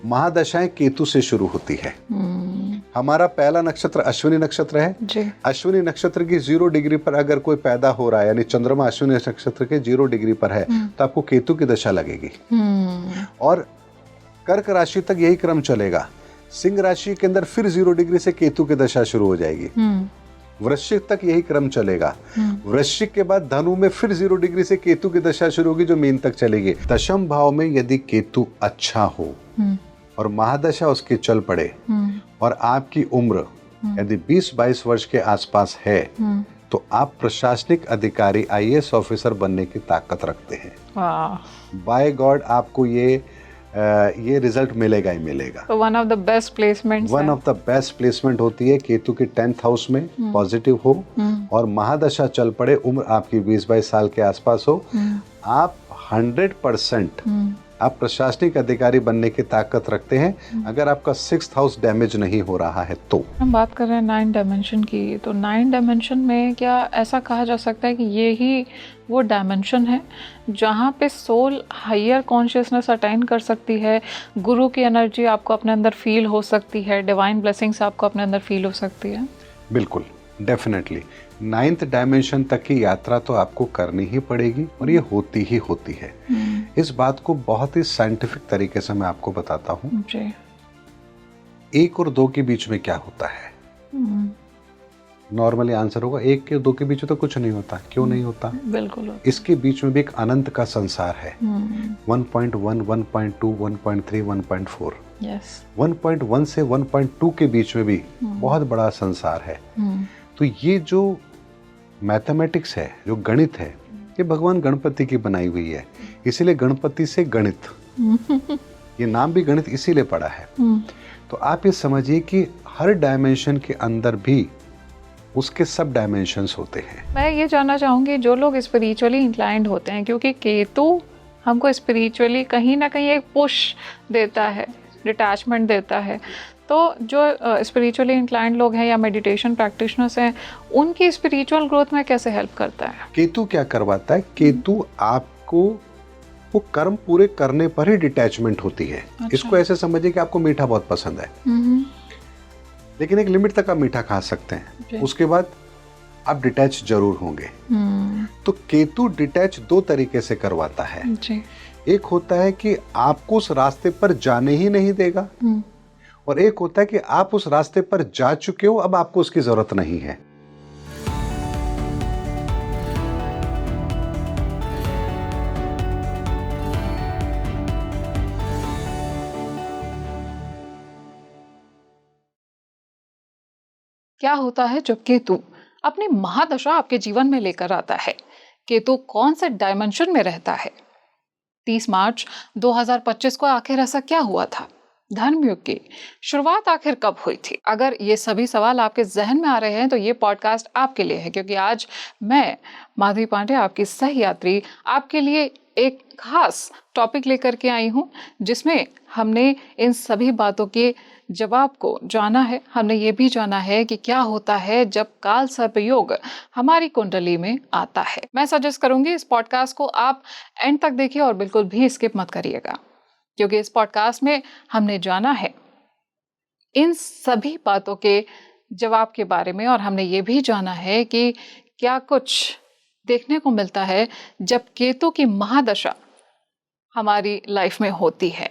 महादशाएं केतु से शुरू होती है। हमारा पहला नक्षत्र अश्विनी नक्षत्र है जी। अश्विनी नक्षत्र की 0 डिग्री पर अगर कोई पैदा हो रहा है, यानी चंद्रमा अश्विनी नक्षत्र के 0 डिग्री पर है, तो आपको केतु की दशा लगेगी। और कर्क राशि तक यही क्रम चलेगा। सिंह राशि के अंदर फिर 0 डिग्री से केतु की दशा शुरू हो जाएगी। वृश्चिक तक यही क्रम चलेगा। वृश्चिक के बाद धनु में फिर 0 डिग्री से केतु की दशा शुरू होगी, जो मीन तक चलेगी। दशम भाव में यदि केतु अच्छा हो और महादशा उसकी चल पड़े और आपकी उम्र यदि 20-22 वर्ष के आसपास है, तो आप प्रशासनिक अधिकारी IAS ऑफिसर बनने की ताकत रखते हैं। बाय गॉड आपको ये रिजल्ट मिलेगा ही मिलेगा। तो one of the best placement होती है केतु के 10th हाउस में पॉजिटिव हो और महादशा चल पड़े, उम्र आपकी 20-22 साल के आसपास हो, आप 100% आप प्रशासनिक अधिकारी बनने की ताकत रखते हैं, अगर आपका 6th हाउस डैमेज नहीं हो रहा है तो। हम बात कर रहे हैं 9 डायमेंशन की, तो 9 डायमेंशन में क्या ऐसा कहा जा सकता है कि ये ही वो डायमेंशन है जहाँ पे सोल हायर कॉन्शियसनेस अटेन कर सकती है, गुरु की एनर्जी आपको अपने अंदर फील हो सकती है, डिवाइन ब्लेसिंग्स आपको अपने अंदर फील हो सकती है? बिल्कुल, डेफिनेटली 9th डायमेंशन तक की यात्रा तो आपको करनी ही पड़ेगी और ये होती ही होती है। इस बात को बहुत ही साइंटिफिक तरीके से मैं आपको बताता हूँ। 1 और 2 के बीच में क्या होता है? नॉर्मली आंसर होगा 1 के 2 के बीच में तो कुछ नहीं होता। क्यों नहीं होता? बिल्कुल होता। इसके बीच में भी एक अनंत का संसार है। 1.1, 1.2, 1.3, 1.4। 1.1 से 1.2 के बीच में भी बहुत बड़ा संसार है। तो ये जो मैथमेटिक्स है, जो गणित है, ये भगवान गणपति की बनाई हुई है। इसीलिए गणपति से गणित, ये नाम भी गणित इसीलिए पड़ा है। तो आप ये समझिए कि हर डायमेंशन के अंदर भी उसके सब डायमेंशंस होते हैं। मैं ये जानना चाहूँगी, जो लोग स्पिरिचुअली इंक्लाइंड होते हैं, क्योंकि केतु हमको स्पिरिचुअली कहीं ना कहीं एक पुश देता है, डिटैचमेंट देता है, तो जो स्पिरिचुअली इंक्लाइंड लोग हैं या मेडिटेशन प्रैक्टिशनर्स हैं, उनकी स्पिरिचुअल ग्रोथ में कैसे हेल्प करता है? केतु क्या करवाता है? केतु आपको वो कर्म पूरे करने पर ही डिटैचमेंट होती है। अच्छा। इसको ऐसे समझिए कि आपको मीठा बहुत पसंद है, लेकिन एक लिमिट तक आप मीठा खा सकते हैं, उसके बाद आप डिटैच जरूर होंगे। तो केतु डिटैच 2 तरीके से करवाता है। एक होता है कि आपको उस रास्ते पर जाने ही नहीं देगा, और एक होता है कि आप उस रास्ते पर जा चुके हो, अब आपको उसकी जरूरत नहीं है। क्या होता है जब केतु अपनी महादशा आपके जीवन में लेकर आता है? केतु कौन से डायमेंशन में रहता है? 30 मार्च 2025 को आखिर ऐसा क्या हुआ था? धर्मयुग की शुरुआत आखिर कब हुई थी? अगर ये सभी सवाल आपके जहन में आ रहे हैं तो ये पॉडकास्ट आपके लिए है, क्योंकि आज मैं माधवी पांडे, आपकी सह यात्री, आपके लिए एक खास टॉपिक लेकर के आई हूँ, जिसमें हमने इन सभी बातों के जवाब को जाना है। हमने ये भी जाना है कि क्या होता है जब काल सर्प योग हमारी कुंडली में आता है। मैं सजेस्ट करूंगी इस पॉडकास्ट को आप एंड तक देखिए और बिल्कुल भी स्किप मत करिएगा, क्योंकि इस पॉडकास्ट में हमने जाना है इन सभी बातों के जवाब के बारे में, और हमने ये भी जाना है कि क्या कुछ देखने को मिलता है जब केतु की महादशा हमारी लाइफ में होती है।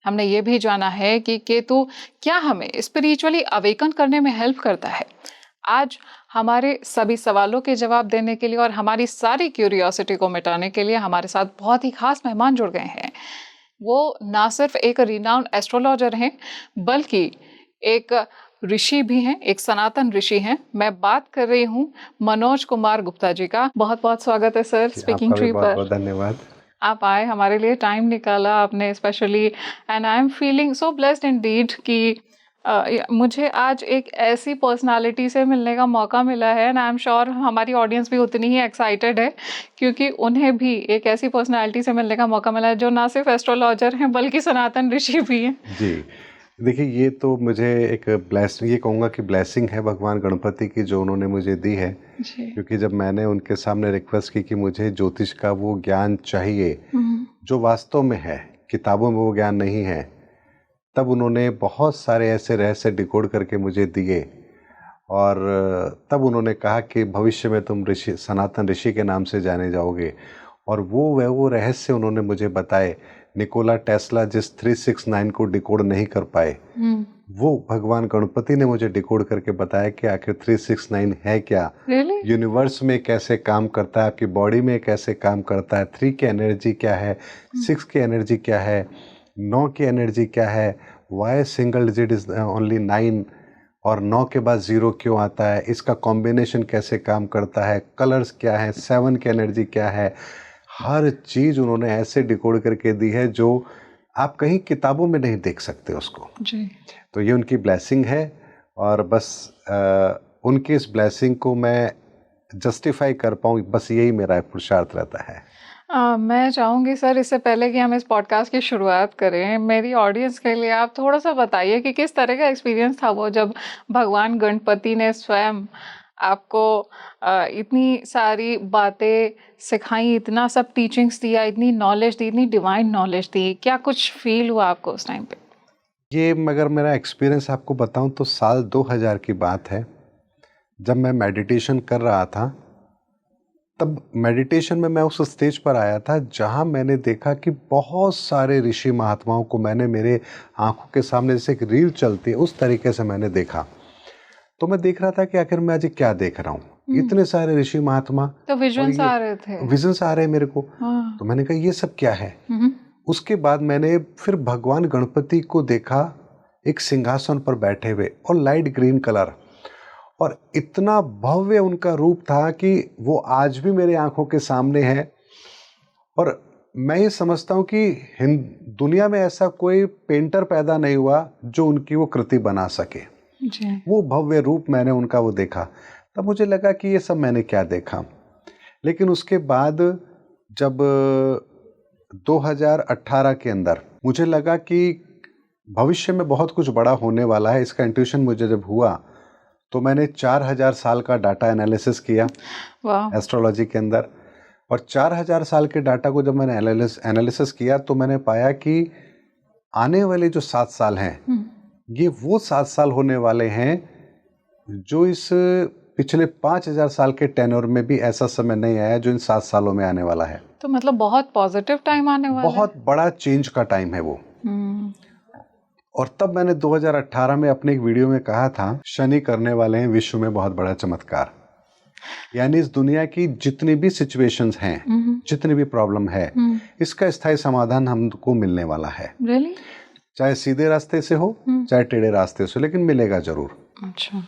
हमने ये भी जाना है कि केतु क्या हमें स्पिरिचुअली अवेकन करने में हेल्प करता है। आज हमारे सभी सवालों के जवाब देने के लिए और हमारी सारी क्यूरियोसिटी को मिटाने के लिए हमारे साथ बहुत ही खास मेहमान जुड़ गए हैं। वो ना सिर्फ एक रिनाउंड एस्ट्रोलॉजर हैं, बल्कि एक ऋषि भी हैं, एक सनातन ऋषि हैं। मैं बात कर रही हूँ मनोज कुमार गुप्ता जी का। बहुत बहुत स्वागत है सर स्पीकिंग ट्री पर। बहुत धन्यवाद। आप आए, हमारे लिए टाइम निकाला आपने specially, and I am feeling so blessed Indeed कि मुझे आज एक ऐसी पर्सनालिटी से मिलने का मौका मिला है, एंड आई एम श्योर हमारी ऑडियंस भी उतनी ही एक्साइटेड है, क्योंकि उन्हें भी एक ऐसी पर्सनालिटी से मिलने का मौका मिला है जो ना सिर्फ एस्ट्रोलॉजर हैं बल्कि सनातन ऋषि भी हैं। जी देखिए, ये तो मुझे एक ये कहूँगा कि ब्लेसिंग है भगवान गणपति की जो उन्होंने मुझे दी है, क्योंकि जब मैंने उनके सामने रिक्वेस्ट की कि मुझे ज्योतिष का वो ज्ञान चाहिए जो वास्तव में है, किताबों में वो ज्ञान नहीं है, तब उन्होंने बहुत सारे ऐसे रहस्य डिकोड करके मुझे दिए और तब उन्होंने कहा कि भविष्य में तुम ऋषि, सनातन ऋषि के नाम से जाने जाओगे। और वो रहस्य उन्होंने मुझे बताए। निकोला टेस्ला जिस 369 को डिकोड नहीं कर पाए, वो भगवान गणपति ने मुझे डिकोड करके बताया कि आखिर 369 है क्या, Really? यूनिवर्स में कैसे काम करता है, आपकी बॉडी में कैसे काम करता है, 3 की एनर्जी क्या है, 6 की एनर्जी क्या है, 9 की एनर्जी क्या है, why single digit is only 9 और 9 के बाद 0 क्यों आता है, इसका कॉम्बिनेशन कैसे काम करता है, कलर्स क्या है, 7 की एनर्जी क्या है। हर चीज़ उन्होंने ऐसे डिकोड करके दी है जो आप कहीं किताबों में नहीं देख सकते उसको जी। तो ये उनकी ब्लेसिंग है और बस उनकी इस ब्लेसिंग को मैं जस्टिफाई कर पाऊँ, बस यही मेरा पुरुषार्थ रहता है। मैं चाहूँगी सर, इससे पहले कि हम इस पॉडकास्ट की शुरुआत करें, मेरी ऑडियंस के लिए आप थोड़ा सा बताइए कि किस तरह का एक्सपीरियंस था वो जब भगवान गणपति ने स्वयं आपको इतनी सारी बातें सिखाई, इतना सब टीचिंग्स दिया, इतनी नॉलेज दी, इतनी डिवाइन नॉलेज दी। क्या कुछ फील हुआ आपको उस टाइम पे? ये मगर मेरा एक्सपीरियंस आपको बताऊं तो साल 2000 की बात है, जब मैं मेडिटेशन कर रहा था। तब मेडिटेशन में मैं उस स्टेज पर आया था जहां मैंने देखा कि बहुत सारे ऋषि महात्माओं को मैंने मेरे आंखों के सामने जैसे एक रील चलती है उस तरीके से मैंने देखा। तो मैं देख रहा था कि आखिर मैं आज क्या देख रहा हूँ, इतने सारे ऋषि महात्मा, तो विजन्स आ रहे थे। विजन्स आ रहे हैं मेरे को। हाँ। तो मैंने कहा ये सब क्या है। उसके बाद मैंने फिर भगवान गणपति को देखा एक सिंहासन पर बैठे हुए और लाइट ग्रीन कलर, और इतना भव्य उनका रूप था कि वो आज भी मेरे आंखों के सामने है। और मैं ये समझता हूँ कि दुनिया में ऐसा कोई पेंटर पैदा नहीं हुआ जो उनकी वो कृति बना सके। जी। वो भव्य रूप मैंने उनका वो देखा, तब मुझे लगा कि ये सब मैंने क्या देखा। लेकिन उसके बाद जब 2018 के अंदर मुझे लगा कि भविष्य में बहुत कुछ बड़ा होने वाला है, इसका इंट्यूशन मुझे जब हुआ तो मैंने 4000 साल का डाटा एनालिसिस किया एस्ट्रोलॉजी के अंदर। और 4000 साल के डाटा को जब मैंने एनालिसिस किया तो मैंने पाया कि आने वाले जो 7 साल हैं ये वो 7 साल होने वाले हैं जो इस पिछले 5000 साल के टेन्योर में भी ऐसा समय नहीं आया जो इन 7 सालों में आने वाला है। तो मतलब बहुत पॉजिटिव टाइम आने वाला है, बहुत बड़ा चेंज का टाइम है वो। और तब मैंने 2018 में अपने एक वीडियो में कहा था, शनि करने वाले हैं विश्व में बहुत बड़ा चमत्कार। यानी इस दुनिया की जितनी भी सिचुएशंस हैं, जितनी भी प्रॉब्लम है, इसका स्थायी समाधान हमको मिलने वाला है। Really? चाहे सीधे रास्ते से हो चाहे टेढ़े रास्ते से, लेकिन मिलेगा जरूर। अच्छा।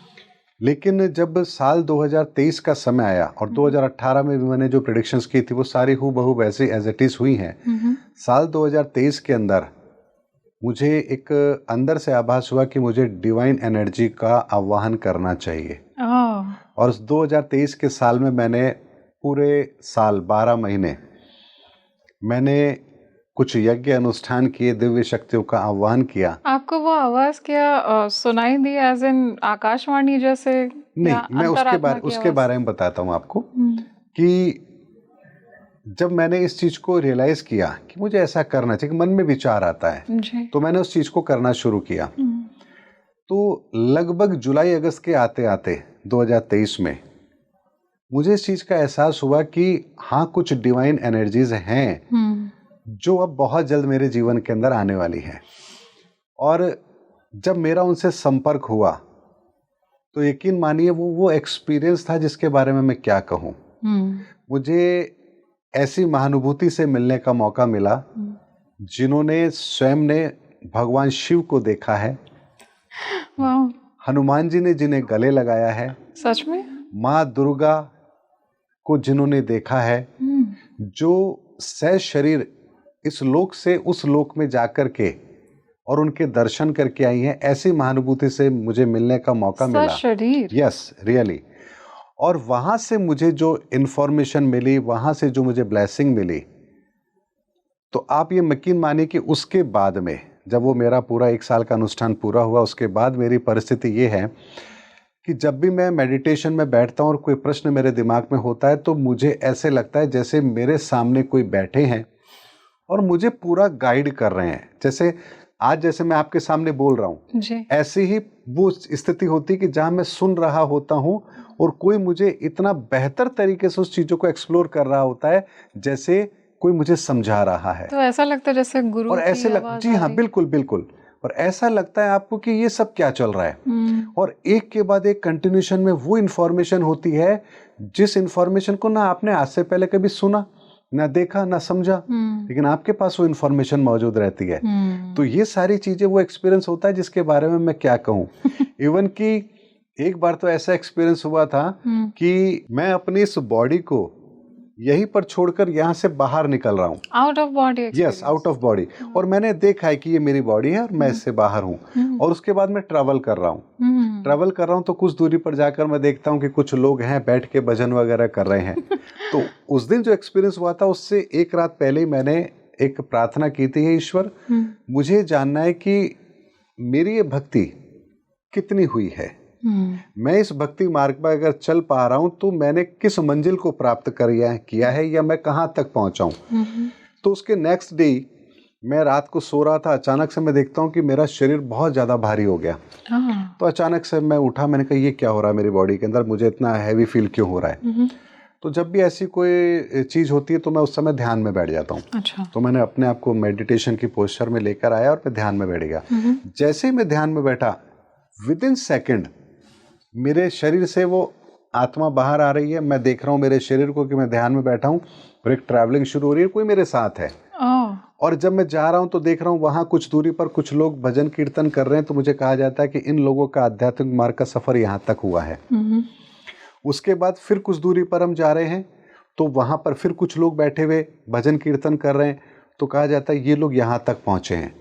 लेकिन जब साल 2023 का समय आया और 2018 में भी मैंने जो प्रेडिक्शंस की थी वो सारी हूबहू वैसे एज इट इज हुई हैं। साल 2023 के अंदर मुझे एक अंदर से आभास हुआ कि मुझे डिवाइन एनर्जी का आह्वान करना चाहिए। और उस 2023 के साल में मैंने पूरे साल 12 महीने मैंने कुछ यज्ञ अनुष्ठान किए, दिव्य शक्तियों का आह्वान किया। आपको वो आवाज क्या सुनाई दी एज इन आकाशवाणी जैसे? नहीं, मैं उसके बारे में बताता हूँ आपको कि जब मैंने इस चीज को रियलाइज किया कि मुझे ऐसा करना चाहिए, मन में विचार आता है तो मैंने उस चीज को करना शुरू किया। तो लगभग जुलाई अगस्त के आते आते 2023 में मुझे इस चीज का एहसास हुआ कि हाँ, कुछ डिवाइन एनर्जीज हैं जो अब बहुत जल्द मेरे जीवन के अंदर आने वाली है। और जब मेरा उनसे संपर्क हुआ तो यकीन मानिए वो एक्सपीरियंस था जिसके बारे में मैं क्या कहूँ। मुझे ऐसी महानुभूति से मिलने का मौका मिला जिन्होंने स्वयं ने भगवान शिव को देखा है, हनुमान जी ने जिन्हें गले लगाया है, सच में माँ दुर्गा को जिन्होंने देखा है, जो सहज शरीर इस लोक से उस लोक में जाकर के और उनके दर्शन करके आई हैं। ऐसी महानुभूति से मुझे मिलने का मौका मिला। शरीर? Yes, really. और वहां से मुझे जो इन्फॉर्मेशन मिली, वहां से जो मुझे ब्लेसिंग मिली, तो आप ये यकीन मानिए कि उसके बाद में जब वो मेरा पूरा 1 साल का अनुष्ठान पूरा हुआ, उसके बाद मेरी परिस्थिति ये है कि जब भी मैं मेडिटेशन में बैठता हूँ और कोई प्रश्न मेरे दिमाग में होता है तो मुझे ऐसे लगता है जैसे मेरे सामने कोई बैठे हैं और मुझे पूरा गाइड कर रहे हैं। जैसे आज जैसे मैं आपके सामने बोल रहा हूँ, जी। ऐसी ही वो स्थिति होती कि जहां मैं सुन रहा होता हूँ और कोई मुझे इतना बेहतर तरीके से उस चीजों को एक्सप्लोर कर रहा होता है जैसे कोई मुझे समझा रहा है। तो ऐसा लगता है जैसे गुरु और की ऐसे आवाज जी आ हाँ, रही। बिल्कुल बिल्कुल। और ऐसा लगता है आपको कि ये सब क्या चल रहा है, और एक के बाद एक कंटिन्यूशन में वो इंफॉर्मेशन होती है जिस इंफॉर्मेशन को ना आपने आज से पहले कभी सुना, ना देखा, ना समझा, लेकिन आपके पास वो इंफॉर्मेशन मौजूद रहती है। तो ये सारी चीजें वो एक्सपीरियंस होता है जिसके बारे में मैं क्या कहूँ। इवन कि एक बार तो ऐसा एक्सपीरियंस हुआ था कि मैं अपनी इस बॉडी को यहीं पर छोड़कर यहाँ से बाहर निकल रहा हूँ। Out of body yes, out of body. और मैंने देखा है कि ये मेरी बॉडी है और मैं इससे बाहर हूँ। और उसके बाद मैं ट्रैवल कर रहा हूँ। तो कुछ दूरी पर जाकर मैं देखता हूँ कि कुछ लोग हैं बैठ के भजन वगैरह कर रहे हैं। तो उस दिन जो एक्सपीरियंस हुआ था उससे एक रात पहले ही मैंने एक प्रार्थना की थी, ईश्वर मुझे जानना है कि मेरी ये भक्ति कितनी हुई है, मैं इस भक्ति मार्ग पर अगर चल पा रहा हूं तो मैंने किस मंजिल को प्राप्त किया है या मैं कहां तक पहुंचा हूं। तो उसके नेक्स्ट डे मैं रात को सो रहा था, अचानक से मैं देखता हूं कि मेरा शरीर बहुत ज्यादा भारी हो गया। तो अचानक से मैं उठा, मैंने कहा ये क्या हो रहा है मेरी बॉडी के अंदर, मुझे इतना हैवी फील क्यों हो रहा है। तो जब भी ऐसी कोई चीज होती है तो मैं उस समय ध्यान में बैठ जाता हूँ। अच्छा। तो मैंने अपने आप को मेडिटेशन की पोस्चर में लेकर आया और मैं ध्यान में बैठ गया। जैसे ही मैं ध्यान में बैठा, विद इन सेकेंड मेरे शरीर से वो आत्मा बाहर आ रही है। मैं देख रहा हूँ मेरे शरीर को कि मैं ध्यान में बैठा हूँ और एक ट्रैवलिंग शुरू हो रही है, कोई मेरे साथ है। और जब मैं जा रहा हूँ तो देख रहा हूँ वहां कुछ दूरी पर कुछ लोग भजन कीर्तन कर रहे हैं। तो मुझे कहा जाता है कि इन लोगों का आध्यात्मिक मार्ग का सफर यहाँ तक हुआ है। उसके बाद फिर कुछ दूरी पर हम जा रहे हैं तो वहां पर फिर कुछ लोग बैठे हुए भजन कीर्तन कर रहे हैं। तो कहा जाता है ये लोग यहाँ तक पहुंचे हैं।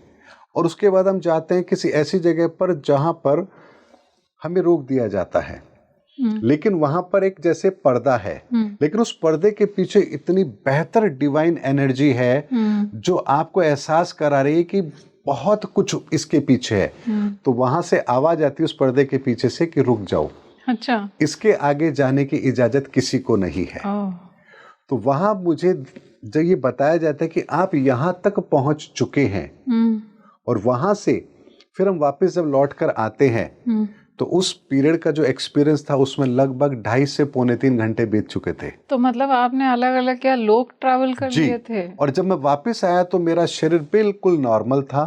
और उसके बाद हम जाते हैं किसी ऐसी जगह पर जहां पर हमें रोक दिया जाता है, लेकिन वहां पर एक जैसे पर्दा है, लेकिन उस पर्दे के पीछे इतनी बेहतर डिवाइन एनर्जी है जो आपको एहसास करा रही है कि बहुत कुछ इसके पीछे है। तो वहां से आवाज आती है उस पर्दे के पीछे से कि रुक जाओ, अच्छा, इसके आगे जाने की इजाजत किसी को नहीं है। तो वहां मुझे जब ये बताया जाता है कि आप यहां तक पहुंच चुके हैं, और वहां से फिर हम वापस जब लौट कर आते हैं तो उस पीरियड का जो एक्सपीरियंस था उसमें लगभग 2.5 से पौने 3 घंटे बीत चुके थे। तो मतलब आपने अलग अलग क्या लोग ट्रैवल कर लिए थे? और जब मैं वापस आया तो मेरा शरीर बिल्कुल नॉर्मल था।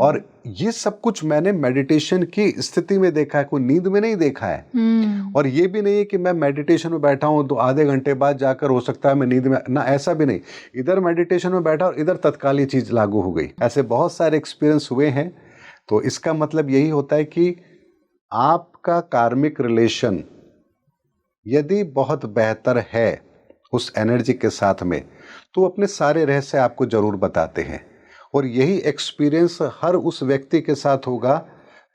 और ये सब कुछ मैंने मेडिटेशन की स्थिति में देखा है, कोई नींद में नहीं देखा है। और ये भी नहीं है कि मैं मेडिटेशन में बैठा हूँ तो आधे घंटे बाद जाकर हो सकता है मैं नींद में, ना ऐसा भी नहीं। इधर मेडिटेशन में बैठा और इधर तत्काल ये चीज लागू हो गई। ऐसे बहुत सारे एक्सपीरियंस हुए हैं। तो इसका मतलब यही होता है कि आपका कार्मिक रिलेशन यदि बहुत बेहतर है उस एनर्जी के साथ में, तो अपने सारे रहस्य आपको जरूर बताते हैं। और यही एक्सपीरियंस हर उस व्यक्ति के साथ होगा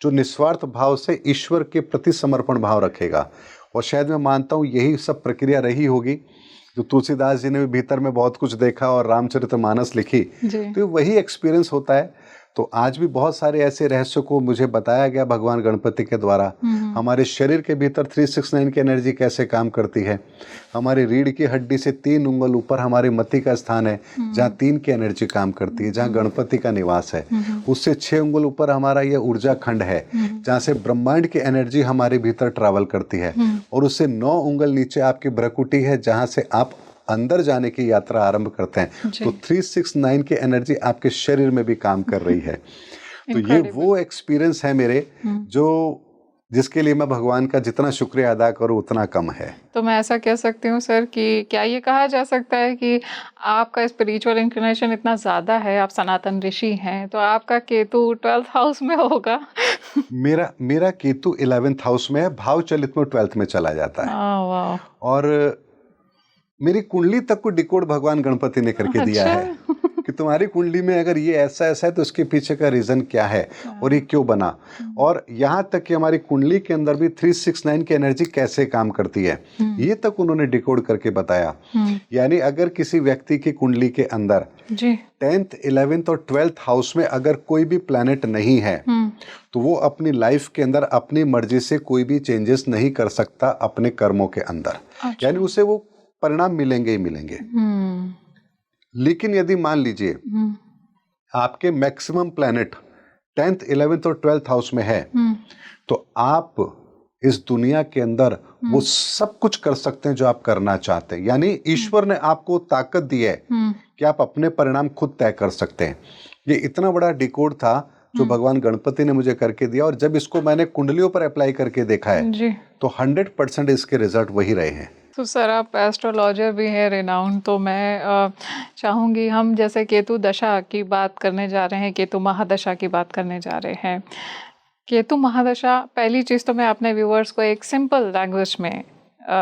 जो निस्वार्थ भाव से ईश्वर के प्रति समर्पण भाव रखेगा। और शायद मैं मानता हूँ यही सब प्रक्रिया रही होगी जो तुलसीदास जी ने भी भीतर में बहुत कुछ देखा और रामचरितमानस लिखी। तो वही एक्सपीरियंस होता है। तो आज भी बहुत सारे ऐसे रहस्यों को मुझे बताया गया भगवान गणपति के द्वारा। हमारे शरीर के भीतर 369 की एनर्जी कैसे काम करती है। हमारी रीढ़ की हड्डी से 3 उंगल ऊपर हमारे मति का स्थान है जहाँ 3 की एनर्जी काम करती है, जहाँ गणपति का निवास है। उससे 6 उंगल ऊपर हमारा यह ऊर्जा खंड है जहाँ से ब्रह्मांड की एनर्जी हमारे भीतर ट्रैवल करती है। और उससे 9 उंगल नीचे आपकी भ्रकुटी है जहाँ से आप अंदर जाने की यात्रा आरंभ करते हैं। तो 369 की एनर्जी आपके शरीर में भी काम कर रही है। तो ये वो एक्सपीरियंस है मेरे जिसके लिए मैं भगवान का जितना शुक्रिया अदा करूं उतना कम है। तो मैं ऐसा कह सकती हूँ सर कि क्या ये कहा जा सकता है कि आपका स्पिरिचुअल इंक्लिनेशन इतना ज़्यादा है, आप सनातन ऋषि हैं, तो आपका केतु 12th हाउस में होगा? मेरा केतु 11th हाउस में है, भाव चलित में 12th में चला जाता है। और मेरी कुंडली तक को डिकोड भगवान गणपति ने करके दिया है कि तुम्हारी कुंडली में अगर ये ऐसा ऐसा है तो इसके पीछे का रीजन क्या है और ये क्यों बना। और यहाँ तक कि हमारी कुंडली के अंदर भी 369 की एनर्जी कैसे काम करती है ये तक उन्होंने डिकोड करके बताया। यानी अगर किसी व्यक्ति की कुंडली के अंदर 10th 11th और 12th हाउस में अगर कोई भी प्लैनेट नहीं है तो वो अपनी लाइफ के अंदर अपनी मर्जी से कोई भी चेंजेस नहीं कर सकता अपने कर्मों के अंदर। यानी उसे वो परिणाम मिलेंगे ही मिलेंगे। लेकिन यदि मान लीजिए आपके मैक्सिमम प्लैनेट 10th 11th और 12th हाउस में है तो आप इस दुनिया के अंदर वो सब कुछ कर सकते हैं जो आप करना चाहते हैं। यानी ईश्वर ने आपको ताकत दी है कि आप अपने परिणाम खुद तय कर सकते हैं। ये इतना बड़ा डिकोड था जो भगवान गणपति ने मुझे करके दिया, और जब इसको मैंने कुंडलियों पर अप्लाई करके देखा है जी। तो 100% इसके रिजल्ट वही रहे हैं। तो सर आप एस्ट्रोलॉजर भी हैं रिनाउंड, तो मैं चाहूँगी हम जैसे केतु दशा की बात करने जा रहे हैं, केतु महादशा की बात करने जा रहे हैं। केतु महादशा, पहली चीज़ तो मैं अपने व्यूअर्स को एक सिंपल लैंग्वेज में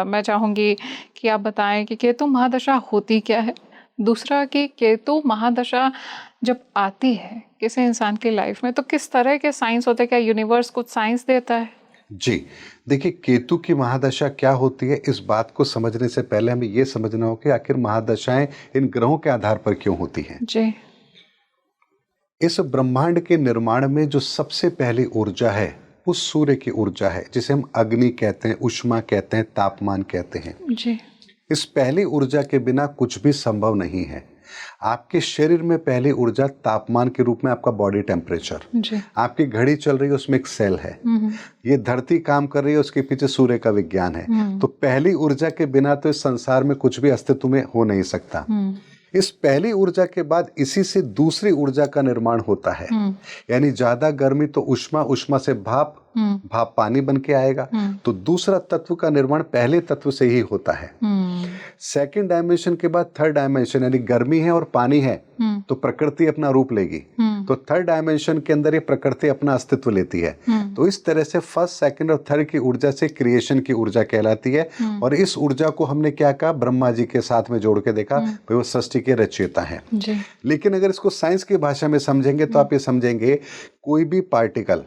मैं चाहूँगी कि आप बताएं कि केतु महादशा होती क्या है। दूसरा कि केतु महादशा जब आती है किसी इंसान की लाइफ में तो किस तरह के साइंस होते हैं, क्या यूनिवर्स कुछ साइंस देता है? जी देखिए, केतु की महादशा क्या होती है, इस बात को समझने से पहले हमें ये समझना हो कि आखिर महादशाएं इन ग्रहों के आधार पर क्यों होती हैं। जी। इस ब्रह्मांड के निर्माण में जो सबसे पहली ऊर्जा है वो सूर्य की ऊर्जा है, जिसे हम अग्नि कहते हैं, उष्मा कहते हैं, तापमान कहते हैं। जी। इस पहली ऊर्जा के बिना कुछ भी संभव नहीं है। आपके शरीर में पहली ऊर्जा तापमान के रूप में आपका बॉडी टेम्परेचर, आपकी घड़ी चल रही है उसमें एक सेल है, ये धरती काम कर रही है उसके पीछे सूर्य का विज्ञान है। तो पहली ऊर्जा के बिना तो इस संसार में कुछ भी अस्तित्व में हो नहीं सकता। इस पहली ऊर्जा के बाद इसी से दूसरी ऊर्जा का निर्माण होता है। यानी ज्यादा गर्मी तो उष्मा, उष्मा से भाप, भाप पानी बन के आएगा। तो दूसरा तत्व का निर्माण पहले तत्व से ही होता है। सेकंड डायमेंशन के बाद थर्ड डायमेंशन, यानी गर्मी है और पानी है तो प्रकृति अपना रूप लेगी। तो थर्ड डायमेंशन के अंदर ये प्रकृति अपना अस्तित्व लेती है। तो इस तरह से फर्स्ट, सेकंड और थर्ड की ऊर्जा से क्रिएशन की ऊर्जा कहलाती है। और इस ऊर्जा को हमने क्या कहा, ब्रह्मा जी के साथ में जोड़ के देखा, भाई वो सृष्टि के रचयिता हैं। लेकिन अगर इसको साइंस की भाषा में समझेंगे तो आप ये समझेंगे कोई भी पार्टिकल,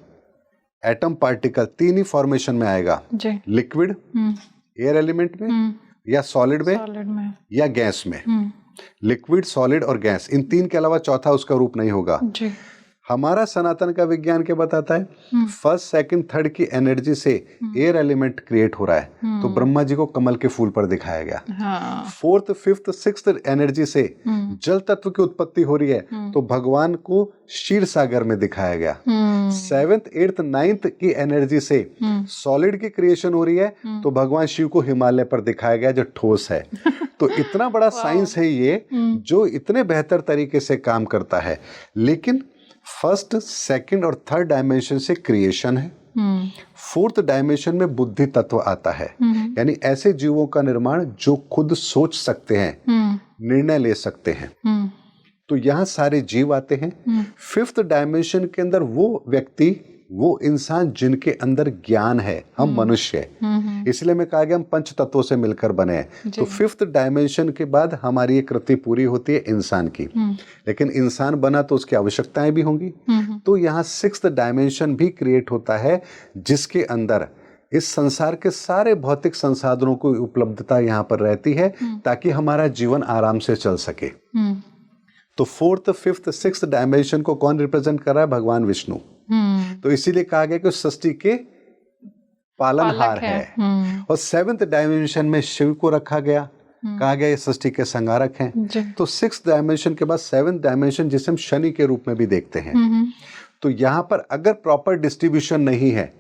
एटम पार्टिकल तीन ही फॉर्मेशन में आएगा, लिक्विड, एयर एलिमेंट में, या सॉलिड में, या गैस में। लिक्विड, सॉलिड और गैस, इन तीन के अलावा चौथा उसका रूप नहीं होगा। हमारा सनातन का विज्ञान क्या बताता है, फर्स्ट, सेकंड, थर्ड की एनर्जी से एयर एलिमेंट क्रिएट हो रहा है। तो ब्रह्मा जी को कमल के फूल पर दिखाया गया। फोर्थ, फिफ्थ, सिक्स्थ एनर्जी से जल तत्व की उत्पत्ति हो रही है तो भगवान को क्षीर सागर में दिखाया गया। सेवेंथ, एट्थ, नाइन्थ की एनर्जी से सॉलिड की क्रिएशन हो रही है तो भगवान शिव को हिमालय पर दिखाया गया जो ठोस है। तो इतना बड़ा साइंस है ये जो इतने बेहतर तरीके से काम करता है। लेकिन फर्स्ट, सेकंड और थर्ड डायमेंशन से क्रिएशन है। फोर्थ डायमेंशन में बुद्धि तत्व आता है, यानी ऐसे जीवों का निर्माण जो खुद सोच सकते हैं, निर्णय ले सकते हैं। तो यहाँ सारे जीव आते हैं। फिफ्थ डायमेंशन के अंदर वो व्यक्ति, वो इंसान जिनके अंदर ज्ञान है, हम मनुष्य, इसलिए मैं कहा गया हम पंच तत्वों से मिलकर बने हैं। तो फिफ्थ डायमेंशन के बाद हमारी ये कृति पूरी होती है इंसान की। लेकिन इंसान बना तो उसकी आवश्यकताएं भी होंगी। तो यहाँ सिक्स्थ डायमेंशन भी क्रिएट होता है जिसके अंदर इस संसार के सारे भौतिक संसाधनों की उपलब्धता यहाँ पर रहती है ताकि हमारा जीवन आराम से चल सके। तो फोर्थ, फिफ्थ, सिक्स्थ डायमेंशन को कौन रिप्रेजेंट कर रहा है, भगवान विष्णु। तो इसीलिए कहा गया कि सृष्टि के पालनहार है। और सेवेंथ डायमेंशन में शिव को रखा गया, कहा गया ये सृष्टि के संहारक हैं। तो सिक्स्थ डायमेंशन के बाद सेवेंथ डायमेंशन जिसे हम शनि के रूप में भी देखते हैं। तो यहाँ पर अगर प्रॉपर डिस्ट्रीब्यूशन नहीं है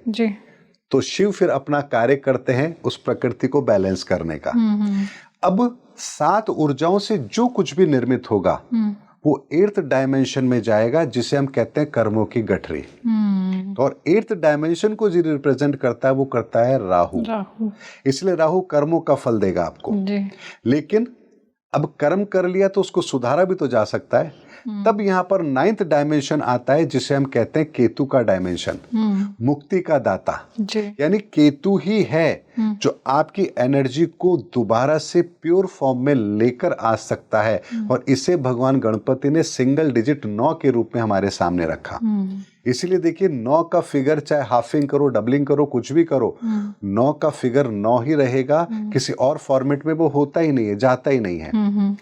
तो शिव फिर अपना कार्य करते हैं उस प्रकृति को बैलेंस करने का। अब सात ऊर्जाओं से जो कुछ भी निर्मित होगा वो एट्थ डायमेंशन में जाएगा जिसे हम कहते हैं कर्मों की गठरी। और एट्थ डायमेंशन को जो रिप्रेजेंट करता है वो करता है राहु। इसलिए राहु कर्मों का फल देगा आपको। लेकिन अब कर्म कर लिया तो उसको सुधारा भी तो जा सकता है। तब यहाँ पर नाइन्थ डायमेंशन आता है जिसे हम कहते हैं केतु का डायमेंशन, मुक्ति का दाता। यानी केतु ही है जो आपकी एनर्जी को दोबारा से प्योर फॉर्म में लेकर आ सकता है। और इसे भगवान गणपति ने सिंगल डिजिट 9 के रूप में हमारे सामने रखा। इसीलिए देखिए 9 का फिगर चाहे हाफिंग करो, डबलिंग करो, कुछ भी करो, 9 का फिगर 9 ही रहेगा। किसी और फॉर्मेट में वो होता ही नहीं है, जाता ही नहीं है।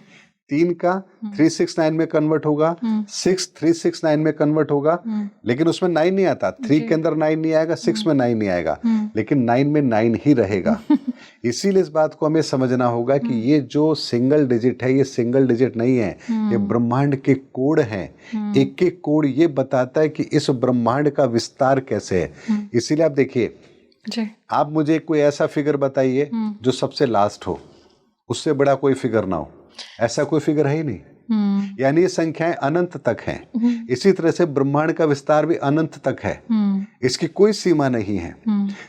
3 का 369 में कन्वर्ट होगा, 6 369 में कन्वर्ट होगा, लेकिन उसमें 9 नहीं आता। 3 के अंदर 9 नहीं आएगा, 6 में 9 नहीं आएगा, लेकिन 9 में 9 ही रहेगा। इसीलिए इस बात को हमें समझना होगा कि ये जो सिंगल डिजिट है, ये सिंगल डिजिट नहीं है, ये ब्रह्मांड के कोड हैं। एक एक कोड ये बताता है कि इस ब्रह्मांड का विस्तार कैसे है। इसीलिए आप देखिए, आप मुझे कोई ऐसा फिगर बताइए जो सबसे लास्ट हो, उससे बड़ा कोई फिगर ना हो। ऐसा कोई फिगर है ही नहीं। यानी ये संख्याएं अनंत तक हैं। इसी तरह से ब्रह्मांड का विस्तार भी अनंत तक है, इसकी कोई सीमा नहीं है।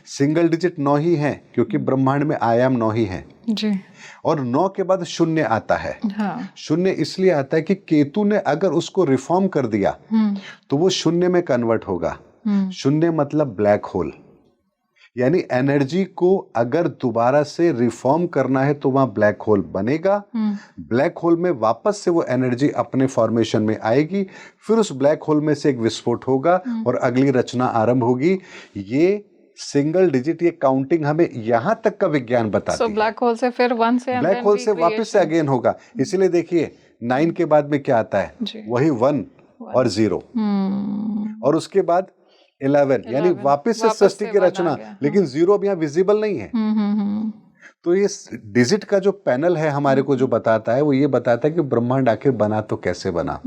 सिंगल डिजिट 9 ही है, क्योंकि ब्रह्मांड में आयाम 9 ही है जी। और 9 के बाद शून्य आता है। हाँ। शून्य इसलिए आता है कि केतु ने अगर उसको रिफॉर्म कर दिया तो वो शून्य में कन्वर्ट होगा। शून्य मतलब ब्लैक होल, यानी एनर्जी को अगर दोबारा से रिफॉर्म करना है तो वहां ब्लैक होल बनेगा। ब्लैक होल में वापस से वो एनर्जी अपने फॉर्मेशन में आएगी, फिर उस ब्लैक होल में से एक विस्फोट होगा और अगली रचना आरंभ होगी। ये सिंगल डिजिट, ये काउंटिंग हमें यहां तक का विज्ञान बताती है। ब्लैक होल से फिर 1 से ब्लैक होल से वापस से अगेन होगा। इसीलिए देखिए 9 के बाद में क्या आता है, वही 1 और 0, और उसके बाद 11, यानी वापस से सृष्टि की रचना। लेकिन 0 अब यहाँ विजिबल नहीं है। तो ये डिजिट का जो पैनल है हमारे को जो बताता है, वो ये बताता है कि ब्रह्मांड आखिर बना तो कैसे बना।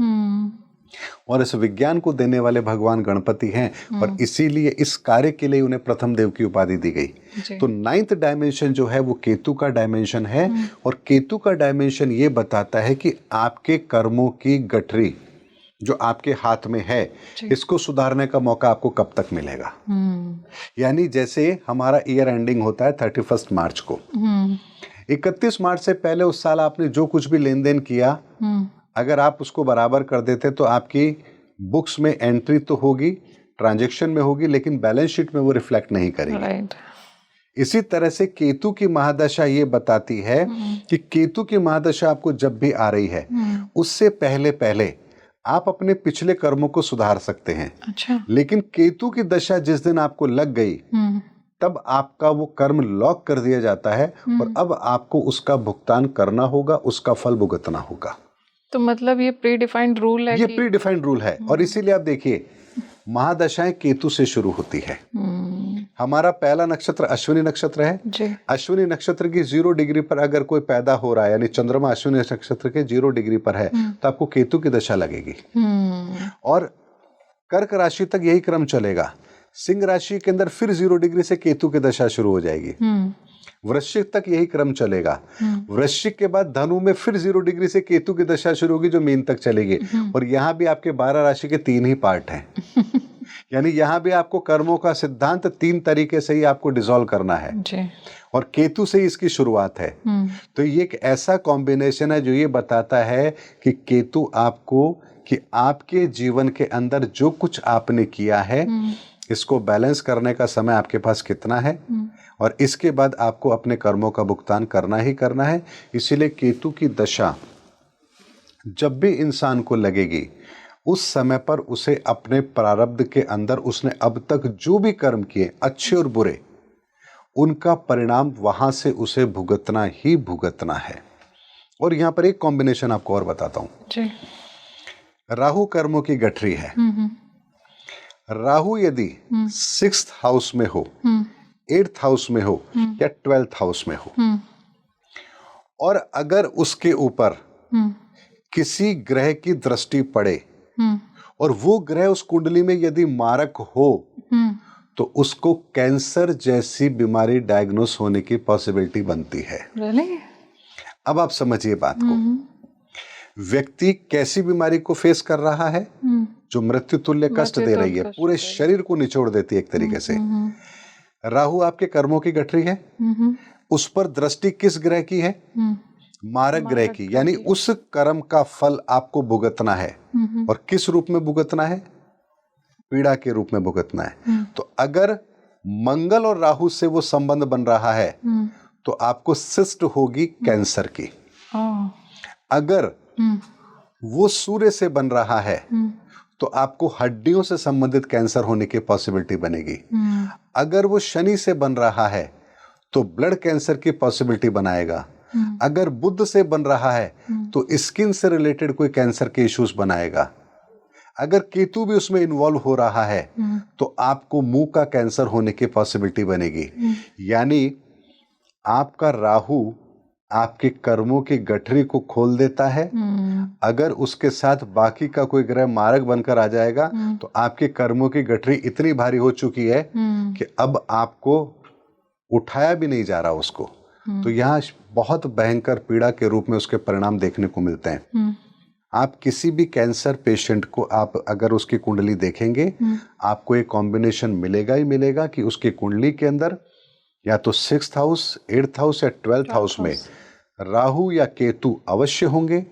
और इस विज्ञान को देने वाले भगवान गणपति हैं, और इसीलिए इस कार्य के लिए उन्हें प्रथम देव की उपाधि दी गई। तो 9th डायमेंशन जो है वो केतु का डायमेंशन है, और केतु का डायमेंशन ये बताता है कि आपके कर्मों की गठरी जो आपके हाथ में है, इसको सुधारने का मौका आपको कब तक मिलेगा। यानी जैसे हमारा ईयर एंडिंग होता है 31 मार्च को, 31 मार्च से पहले उस साल आपने जो कुछ भी लेन देन किया, अगर आप उसको बराबर कर देते तो आपकी बुक्स में एंट्री तो होगी, ट्रांजैक्शन में होगी, लेकिन बैलेंस शीट में वो रिफ्लेक्ट नहीं करेगी। इसी तरह से केतु की महादशा ये बताती है कि केतु की महादशा आपको जब भी आ रही है, उससे पहले पहले आप अपने पिछले कर्मों को सुधार सकते हैं। अच्छा। लेकिन केतु की दशा जिस दिन आपको लग गई, तब आपका वो कर्म लॉक कर दिया जाता है, और अब आपको उसका भुगतान करना होगा, उसका फल भुगतना होगा। तो मतलब ये प्री डिफाइंड रूल है, ये प्री डिफाइंड रूल है। और इसीलिए आप देखिए महादशाएं केतु से शुरू होती है। हमारा पहला नक्षत्र अश्विनी नक्षत्र है जी। अश्विनी नक्षत्र की 0 डिग्री पर अगर कोई पैदा हो रहा है, यानी चंद्रमा अश्विनी नक्षत्र के 0 डिग्री पर है, तो आपको केतु की दशा लगेगी। और कर्क राशि तक यही क्रम चलेगा। सिंह राशि के अंदर फिर 0 डिग्री से केतु की दशा शुरू हो जाएगी। वृश्चिक तक यही क्रम चलेगा। वृश्चिक के बाद धनु में फिर 0 डिग्री से केतु की दशा शुरू होगी, जो मीन तक चलेगी। और यहाँ भी आपके 12 राशि के 3 ही पार्ट हैं। यानी यहाँ भी आपको कर्मों का सिद्धांत 3 तरीके से ही आपको डिसॉल्व करना है जी। और केतु से ही इसकी शुरुआत है। तो ये एक ऐसा कॉम्बिनेशन है जो ये बताता है कि केतु आपको, कि आपके जीवन के अंदर जो कुछ आपने किया है, इसको बैलेंस करने का समय आपके पास कितना है, और इसके बाद आपको अपने कर्मों का भुगतान करना ही करना है। इसीलिए केतु की दशा जब भी इंसान को लगेगी, उस समय पर उसे अपने प्रारब्ध के अंदर उसने अब तक जो भी कर्म किए, अच्छे और बुरे, उनका परिणाम वहां से उसे भुगतना ही भुगतना है। और यहां पर एक कॉम्बिनेशन आपको और बताता हूं। राहु कर्मों की गठरी है। राहु यदि 6th हाउस में हो, 8th हाउस में हो, या 12th हाउस में हो, और अगर उसके ऊपर किसी ग्रह की दृष्टि पड़े, और वो ग्रह उस कुंडली में यदि मारक हो, तो उसको कैंसर जैसी बीमारी डायग्नोस होने की पॉसिबिलिटी बनती है। really? अब आप समझिए बात को। व्यक्ति कैसी बीमारी को फेस कर रहा है, जो मृत्यु तुल्य कष्ट दे रही है, पूरे शरीर को निचोड़ देती है एक तरीके से। राहु आपके कर्मों की गठरी है। उस पर दृष्टि किस ग्रह की है? मारक ग्रह की। यानी उस कर्म का फल आपको भुगतना है, और किस रूप में भुगतना है? पीड़ा के रूप में भुगतना है। तो अगर मंगल और राहु से वो संबंध बन रहा है, तो आपको सिस्ट होगी कैंसर की। अगर वो सूर्य से बन रहा है, तो आपको हड्डियों से संबंधित कैंसर होने की पॉसिबिलिटी बनेगी। अगर वो शनि से बन रहा है, तो ब्लड कैंसर की पॉसिबिलिटी बनाएगा। अगर बुध से बन रहा है, तो स्किन से रिलेटेड कोई कैंसर के इश्यूज बनाएगा। अगर केतु भी उसमें इन्वॉल्व हो रहा है, तो आपको मुंह का कैंसर होने की पॉसिबिलिटी बनेगी। यानी आपका राहु आपके कर्मों की गठरी को खोल देता है। अगर उसके साथ बाकी का कोई ग्रह मारक बनकर आ जाएगा तो आपके कर्मों की गठरी इतनी भारी हो चुकी है कि अब आपको उठाया भी नहीं जा रहा उसको। तो यहाँ बहुत भयंकर पीड़ा के रूप में उसके परिणाम देखने को मिलते हैं। आप किसी भी कैंसर पेशेंट को आप अगर उसकी कुंडली देखेंगे, आपको एक कॉम्बिनेशन मिलेगा ही मिलेगा कि उसकी कुंडली के अंदर या तो 6th हाउस, 8th हाउस या 12th हाउस में राहु या केतु अवश्य होंगे,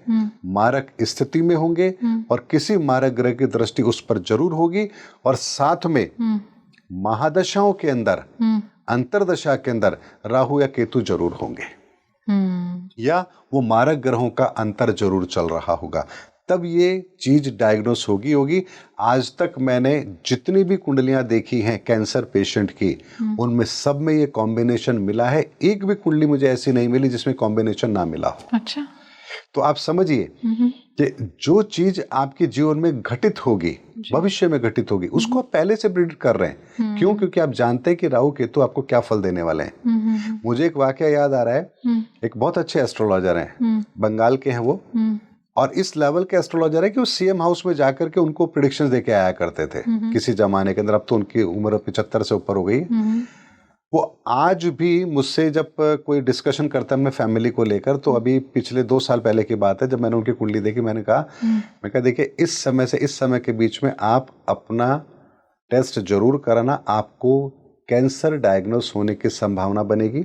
मारक स्थिति में होंगे और किसी मारक ग्रह की दृष्टि उस पर जरूर होगी। और साथ में महादशाओं के अंदर, अंतरदशा के अंदर राहु या केतु जरूर होंगे या वो मारक ग्रहों का अंतर जरूर चल रहा होगा, तब ये चीज डायग्नोस होगी। आज तक मैंने जितनी भी कुंडलियां देखी हैं कैंसर पेशेंट की, उनमें सब में ये कॉम्बिनेशन मिला है। एक भी कुंडली मुझे ऐसी नहीं मिली जिसमें कॉम्बिनेशन ना मिला हो। अच्छा। तो आप समझिए कि जो चीज आपके जीवन में घटित होगी, भविष्य में घटित होगी, उसको आप पहले से प्रेडिक्ट कर रहे हैं। क्यों? क्योंकि आप जानते हैं कि राहु केतु आपको क्या फल देने वाले हैं। मुझे एक वाकया याद आ रहा है। एक बहुत अच्छे एस्ट्रोलॉजर हैं, बंगाल के हैं वो, और इस लेवल के एस्ट्रोलॉजर है कि वो सीएम हाउस में जाकर के उनको प्रेडिक्शंस देके आया करते थे किसी जमाने के अंदर। अब तो उनकी उम्र 75 से ऊपर हो गई। वो आज भी मुझसे जब कोई डिस्कशन करता है अपने फैमिली को लेकर, तो अभी पिछले 2 साल पहले की बात है, जब मैंने उनकी कुंडली देखी, मैंने कहा देखिए इस समय से इस समय के बीच में आप अपना टेस्ट जरूर कराना, आपको कैंसर डायग्नोस होने की संभावना बनेगी।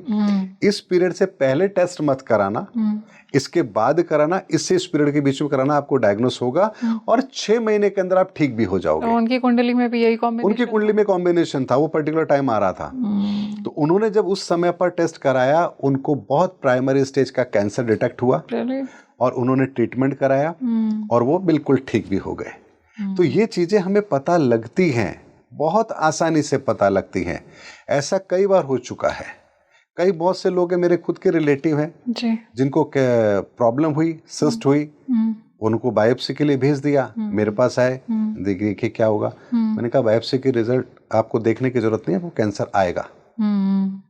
इस पीरियड से पहले टेस्ट मत कराना, इसके बाद कराना, इससे इस पीरियड के बीच में कराना, आपको डायग्नोस होगा और 6 महीने के अंदर आप ठीक भी हो जाओगे। तो उनकी कुंडली में भी यही कॉम्बिनेशन? उनकी कुंडली में कॉम्बिनेशन था, वो पर्टिकुलर टाइम आ रहा था। तो उन्होंने जब उस समय पर टेस्ट कराया, उनको बहुत प्राइमरी स्टेज का कैंसर डिटेक्ट हुआ और उन्होंने ट्रीटमेंट कराया और वो बिल्कुल ठीक भी हो गए। तो ये चीजें हमें पता लगती हैं, बहुत आसानी से पता लगती हैं। ऐसा कई बार हो चुका है। कई बहुत से लोग हैं, मेरे खुद के रिलेटिव हैं जी, जिनको प्रॉब्लम हुई, सिस्ट हुई, उनको बायोप्सी के लिए भेज दिया, मेरे पास आए, देखिए क्या होगा। मैंने कहा बायोप्सी की रिजल्ट आपको देखने की जरूरत नहीं है, वो कैंसर आएगा,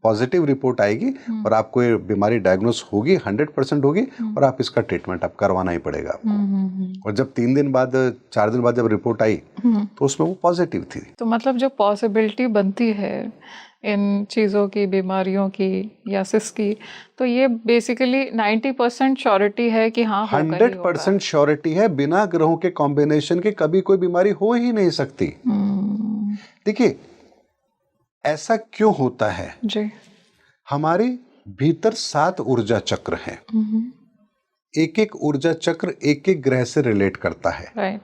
पॉजिटिव रिपोर्ट आएगी और आपको ये बीमारी डायग्नोस होगी, 100% होगी और आप इसका ट्रीटमेंट आप करवाना ही पड़ेगा आपको। और जब 3 दिन बाद, 4 दिन बाद जब रिपोर्ट आई तो उसमें वो पॉजिटिव थी। तो मतलब जो पॉसिबिलिटी बनती है इन चीज़ों की, बीमारियों की या सिस की, तो ये बेसिकली 90% श्योरिटी है कि हाँ 100% श्योरिटी है। बिना ग्रहों के कॉम्बिनेशन के कभी कोई बीमारी हो ही नहीं सकती। देखिए ऐसा क्यों होता है जी? हमारे भीतर 7 ऊर्जा चक्र हैं। एक एक ऊर्जा चक्र एक एक ग्रह से रिलेट करता है।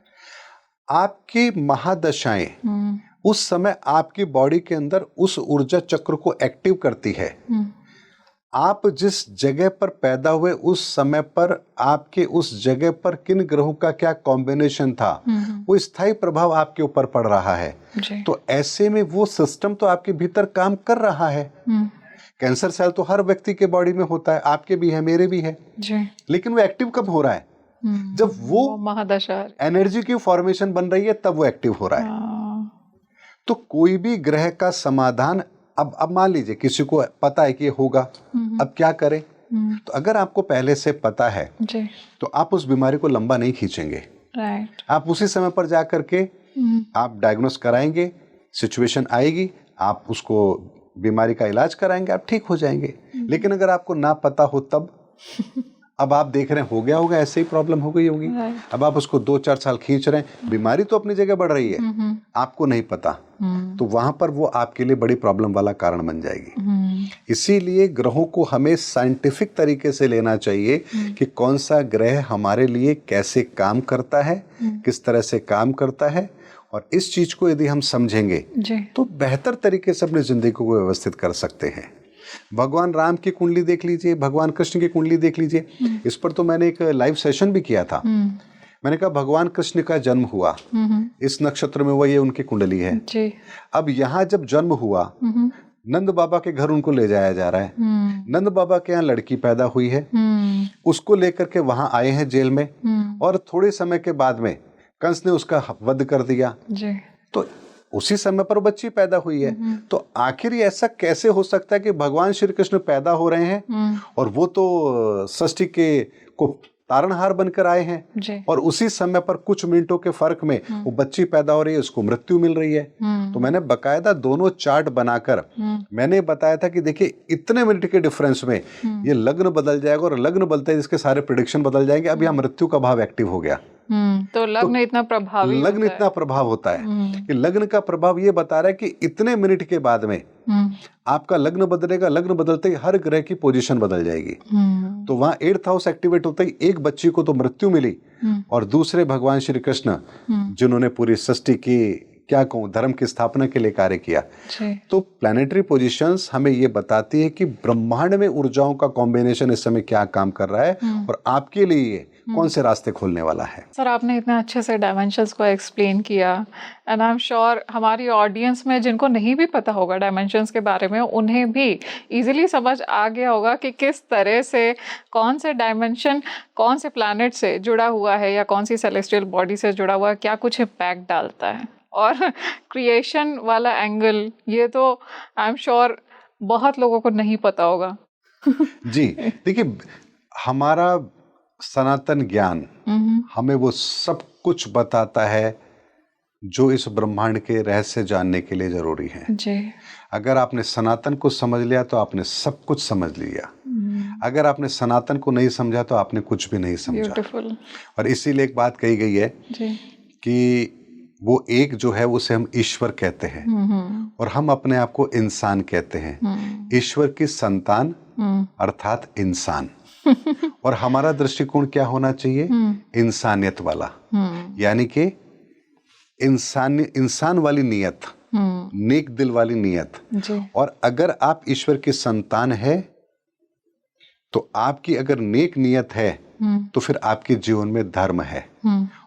आपकी महादशाएं उस समय आपकी बॉडी के अंदर उस ऊर्जा चक्र को एक्टिव करती है। आप जिस जगह पर पैदा हुए उस समय पर आपके उस जगह पर किन ग्रहों का क्या कॉम्बिनेशन था, वो स्थायी प्रभाव आपके ऊपर पड़ रहा है। तो ऐसे में वो सिस्टम तो आपके भीतर काम कर रहा है। कैंसर सेल तो हर व्यक्ति के बॉडी में होता है, आपके भी है, मेरे भी है जी। लेकिन वो एक्टिव कब हो रहा है? जब वो महादशा एनर्जी की फॉर्मेशन बन रही है, तब वो एक्टिव हो रहा है। तो कोई भी ग्रह का समाधान, अब मान लीजिए किसी को पता है कि ये होगा, अब क्या करें? तो अगर आपको पहले से पता है जी, तो आप उस बीमारी को लंबा नहीं खींचेंगे। आप उसी समय पर जा करके आप डायग्नोस कराएंगे, सिचुएशन आएगी, आप उसको बीमारी का इलाज कराएंगे, आप ठीक हो जाएंगे। लेकिन अगर आपको ना पता हो तब अब आप देख रहे हैं हो गया होगा, ऐसे ही प्रॉब्लम हो गई होगी, अब आप उसको 2-4 साल खींच रहे हैं, बीमारी तो अपनी जगह बढ़ रही है, आपको नहीं पता, तो वहां पर वो आपके लिए बड़ी प्रॉब्लम वाला कारण बन जाएगी। इसीलिए ग्रहों को हमें साइंटिफिक तरीके से लेना चाहिए कि कौन सा ग्रह हमारे लिए कैसे काम करता है, किस तरह से काम करता है, और इस चीज को यदि हम समझेंगे तो बेहतर तरीके से अपनी जिंदगी को व्यवस्थित कर सकते हैं। भगवान राम की कुंडली देख लीजिए, भगवान कृष्ण की कुंडली देख लीजिए। इस पर तो मैंने एक लाइव सेशन भी किया था। मैंने कहा भगवान कृष्ण का जन्म हुआ इस नक्षत्र में हुआ, ये उनकी कुंडली है जी। अब यहाँ जब जन्म हुआ, नंद बाबा के घर उनको ले जाया जा रहा है। नंद बाबा के यहाँ लड़की पैदा हुई है, उसको लेकर के वहां आए हैं जेल में, और थोड़े समय के बाद में कंस ने उसका वध कर दिया जी। तो उसी समय पर बच्ची पैदा हुई है। तो आखिर ये ऐसा कैसे हो सकता है कि भगवान श्री कृष्ण पैदा हो रहे हैं और वो तो षष्ठी के को तारणहार बनकर आए हैं और उसी समय पर कुछ मिनटों के फर्क में वो बच्ची पैदा हो रही है, उसको मृत्यु मिल रही है। तो मैंने बकायदा दोनों चार्ट बनाकर मैंने बताया था कि देखिए इतने मिनट के डिफरेंस में ये लग्न बदल जाएगा और लग्न बदलते हैं जिसके सारे प्रेडिक्शन बदल जाएंगे। अब यहाँ मृत्यु का भाव एक्टिव हो गया। तो लग्न इतना प्रभावी लग्न इतना प्रभाव होता है कि लग्न का प्रभाव ये बता रहा है कि इतने मिनट के बाद में आपका लग्न बदलेगा। लग्न बदलते ही हर ग्रह की पोजीशन बदल जाएगी। तो वहां 8th हाउस एक्टिवेट होते ही एक बच्ची को तो मृत्यु मिली और दूसरे भगवान श्री कृष्ण जिन्होंने पूरी सृष्टि की क्या कहूं धर्म की स्थापना के लिए कार्य किया। तो प्लैनेटरी पोजीशंस हमें ये बताती है कि ब्रह्मांड में ऊर्जाओं का कॉम्बिनेशन इस समय क्या काम कर रहा है और आपके लिए ये कौन से रास्ते खोलने वाला है। सर आपने इतने अच्छे से डायमेंशंस को एक्सप्लेन किया एंड आई एम श्योर हमारी ऑडियंस में जिनको नहीं भी पता होगा डायमेंशंस के बारे में उन्हें भी इजीली समझ आ गया होगा कि किस तरह से कौन से डायमेंशन कौन से प्लैनेट से जुड़ा हुआ है या कौन सी सेलेस्टियल बॉडी से जुड़ा हुआ है, क्या कुछ इम्पैक्ट डालता है। और क्रिएशन वाला एंगल ये तो आई एम श्योर बहुत लोगों को नहीं पता होगा। जी देखिए हमारा सनातन ज्ञान हमें वो सब कुछ बताता है जो इस ब्रह्मांड के रहस्य जानने के लिए जरूरी है। जी। अगर आपने सनातन को समझ लिया तो आपने सब कुछ समझ लिया। अगर आपने सनातन को नहीं समझा तो आपने कुछ भी नहीं समझा। ब्यूटीफुल। और इसीलिए एक बात कही गई है जी। कि वो एक जो है उसे हम ईश्वर कहते हैं और हम अपने आप को इंसान कहते हैं। ईश्वर की संतान अर्थात इंसान। और हमारा दृष्टिकोण क्या होना चाहिए? इंसानियत वाला, यानी कि इंसान वाली नीयत, नेक दिल वाली नीयत। और अगर आप ईश्वर की संतान है तो आपकी अगर नेक नीयत है तो फिर आपके जीवन में धर्म है।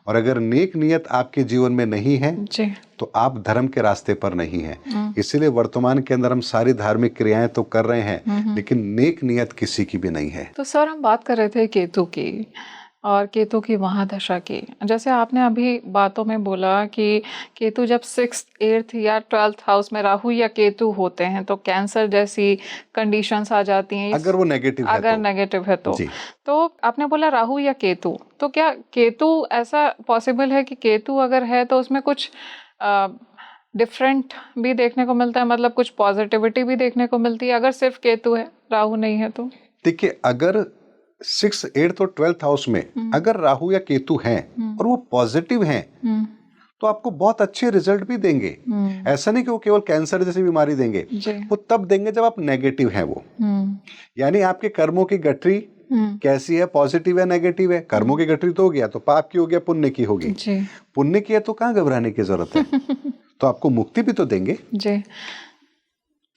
और अगर नेक नियत आपके जीवन में नहीं है तो आप धर्म के रास्ते पर नहीं हैं। इसीलिए वर्तमान के अंदर हम सारी धार्मिक क्रियाएं तो कर रहे हैं लेकिन नेक नियत किसी की भी नहीं है। तो सर हम बात कर रहे थे केतु की और केतु की महादशा की। जैसे आपने अभी बातों में बोला कि केतु जब 6th, 8th या 12th हाउस में राहु या केतु होते हैं तो कैंसर जैसी कंडीशंस आ जाती हैं। अगर वो नेगेटिव है अगर नेगेटिव है तो आपने बोला राहु या केतु, तो क्या केतु ऐसा पॉसिबल है कि केतु अगर है तो उसमें कुछ डिफरेंट भी देखने को मिलता है, मतलब कुछ पॉजिटिविटी भी देखने को मिलती है अगर सिर्फ केतु है राहु नहीं है तो? देखिए अगर 6th, 8th और 12th हाउस में अगर राहु या केतु हैं और वो पॉजिटिव हैं तो आपको बहुत अच्छे रिजल्ट भी देंगे। ऐसा नहीं कि वो केवल कैंसर जैसी बीमारी देंगे, वो तब देंगे जब आप नेगेटिव हैं वो। यानी आपके कर्मों की गठरी कैसी है, पॉजिटिव है नेगेटिव है। कर्मों की गठरी तो हो गया तो पाप की हो गया, पुण्य की होगी। पुण्य की है तो कहाँ घबराने की जरूरत है। तो आपको मुक्ति भी तो देंगे। जी।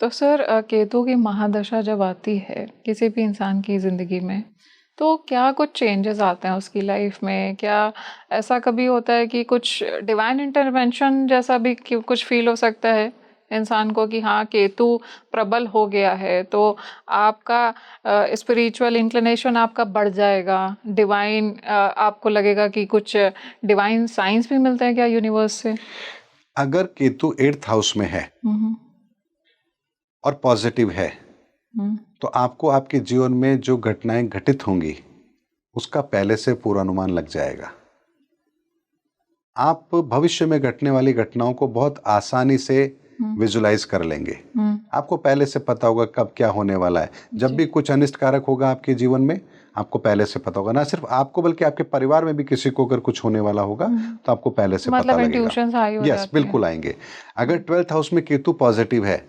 तो सर केतु की महादशा जब आती है किसी भी इंसान की जिंदगी में तो क्या कुछ चेंजेस आते हैं उसकी लाइफ में? क्या ऐसा कभी होता है कि कुछ डिवाइन इंटरवेंशन जैसा भी कुछ फील हो सकता है इंसान को कि हाँ केतु प्रबल हो गया है तो आपका स्पिरिचुअल इंक्लिनेशन आपका बढ़ जाएगा, डिवाइन आपको लगेगा कि कुछ डिवाइन साइंस भी मिलते हैं क्या यूनिवर्स से? अगर केतु 8th हाउस में है और पॉजिटिव है तो आपको आपके जीवन में जो घटनाएं घटित होंगी उसका पहले से पूर्वानुमान लग जाएगा। आप भविष्य में घटने वाली घटनाओं को बहुत आसानी से विजुलाइज कर लेंगे। आपको पहले से पता होगा कब क्या होने वाला है। जब भी कुछ अनिष्टकारक होगा आपके जीवन में आपको पहले से पता होगा। ना सिर्फ आपको बल्कि आपके परिवार में भी किसी को अगर कुछ होने वाला होगा तो आपको पहले से पता लगेगा। यस बिल्कुल आएंगे। अगर 12th हाउस में केतु पॉजिटिव है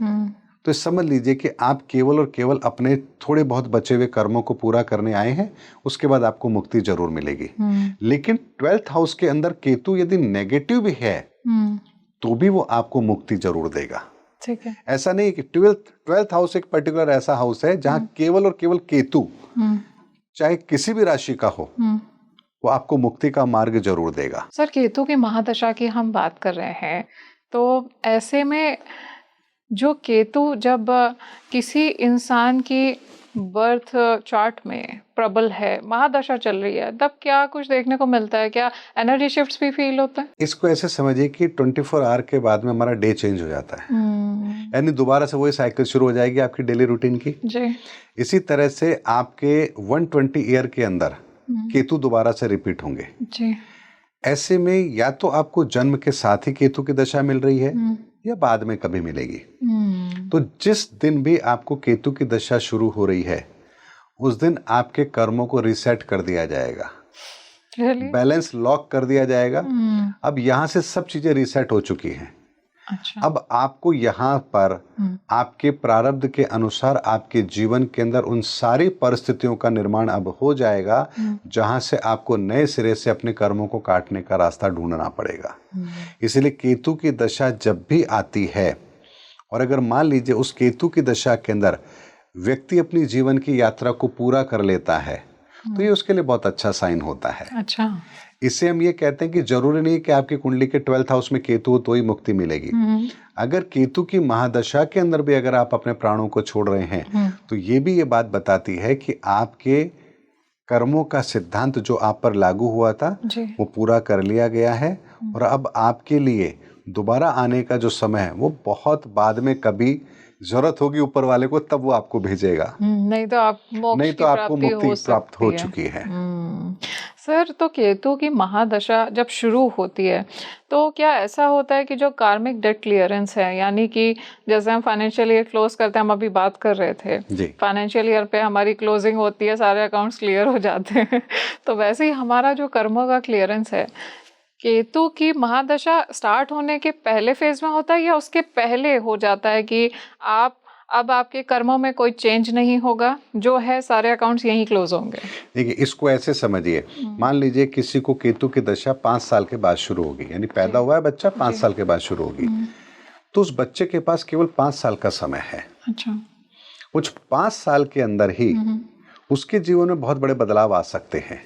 तो समझ लीजिए कि आप केवल और केवल अपने थोड़े बहुत बचे हुए कर्मों को पूरा करने आए हैं, उसके बाद आपको मुक्ति जरूर मिलेगी। लेकिन 12th हाउस के अंदर केतु यदि नेगेटिव भी है तो भी वो आपको मुक्ति जरूर देगा। ठीक है। ऐसा नहीं कि 12th हाउस एक पर्टिकुलर ऐसा हाउस है जहां केवल और केवल केतु चाहे किसी भी राशि का हो वो आपको मुक्ति का मार्ग जरूर देगा। सर केतु की महादशा की हम बात कर रहे हैं तो ऐसे में जो केतु जब किसी इंसान की बर्थ चार्ट में प्रबल है, महादशा चल रही है, तब क्या कुछ देखने को मिलता है? क्या एनर्जी शिफ्ट्स भी फील होता है? इसको ऐसे समझिए कि 24 आवर के बाद में हमारा डे चेंज हो जाता है, यानी दोबारा से वही साइकिल शुरू हो जाएगी आपकी डेली रूटीन की जी। इसी तरह से आपके 120 ईयर के अंदर केतु दोबारा से रिपीट होंगे जी। ऐसे में या तो आपको जन्म के साथ ही केतु की दशा मिल रही है या बाद में कभी मिलेगी। तो जिस दिन भी आपको केतु की दशा शुरू हो रही है उस दिन आपके कर्मों को रीसेट कर दिया जाएगा, बैलेंस लॉक कर दिया जाएगा। अब यहाँ से सब चीजें रीसेट हो चुकी हैं। अच्छा। अब आपको यहाँ पर आपके प्रारब्ध के अनुसार आपके जीवन के अंदर उन सारी परिस्थितियों का निर्माण अब हो जाएगा जहाँ से आपको नए सिरे से अपने कर्मों को काटने का रास्ता ढूंढना पड़ेगा। इसलिए केतु की दशा जब भी आती है और अगर मान लीजिए उस केतु की दशा के अंदर व्यक्ति अपनी जीवन की यात्रा को पूरा कर लेता है तो ये उसके लिए बहुत अच्छा साइन होता है। अच्छा। इससे हम ये कहते हैं कि जरूरी नहीं कि आपकी कुंडली के 12th हाउस में केतु हो तो ही मुक्ति मिलेगी। अगर केतु की महादशा के अंदर भी अगर आप अपने प्राणों को छोड़ रहे हैं तो ये भी ये बात बताती है कि आपके कर्मों का सिद्धांत जो आप पर लागू हुआ था वो पूरा कर लिया गया है और अब आपके लिए दोबारा आने का जो समय है वो बहुत बाद में कभी जरूरत होगी ऊपर वाले को तब वो आपको भेजेगा, नहीं तो आपको मुक्ति प्राप्त हो चुकी है। सर, तो केतु की महादशा जब शुरू होती है तो क्या ऐसा होता है कि जो कार्मिक डेट क्लियरेंस है, यानी कि जैसे हम फाइनेंशियल ईयर क्लोज करते हैं, हम अभी बात कर रहे थे फाइनेंशियल ईयर पे हमारी क्लोजिंग होती है, सारे अकाउंट्स क्लियर हो जाते हैं तो वैसे ही हमारा जो कर्मों का क्लियरेंस है केतु की महादशा स्टार्ट होने के पहले फेज में होता है या उसके पहले हो जाता है कि अब आपके कर्मों में कोई चेंज नहीं होगा, जो है सारे अकाउंट्स यहीं क्लोज होंगे? देखिए, इसको ऐसे समझिए, मान लीजिए किसी को केतु की दशा 5 साल के बाद शुरू होगी, यानी पैदा हुआ है बच्चा 5 साल के बाद शुरू होगी, तो उस बच्चे के पास केवल 5 साल का समय है। अच्छा। कुछ 5 साल के अंदर ही उसके जीवन में बहुत बड़े बदलाव आ सकते हैं,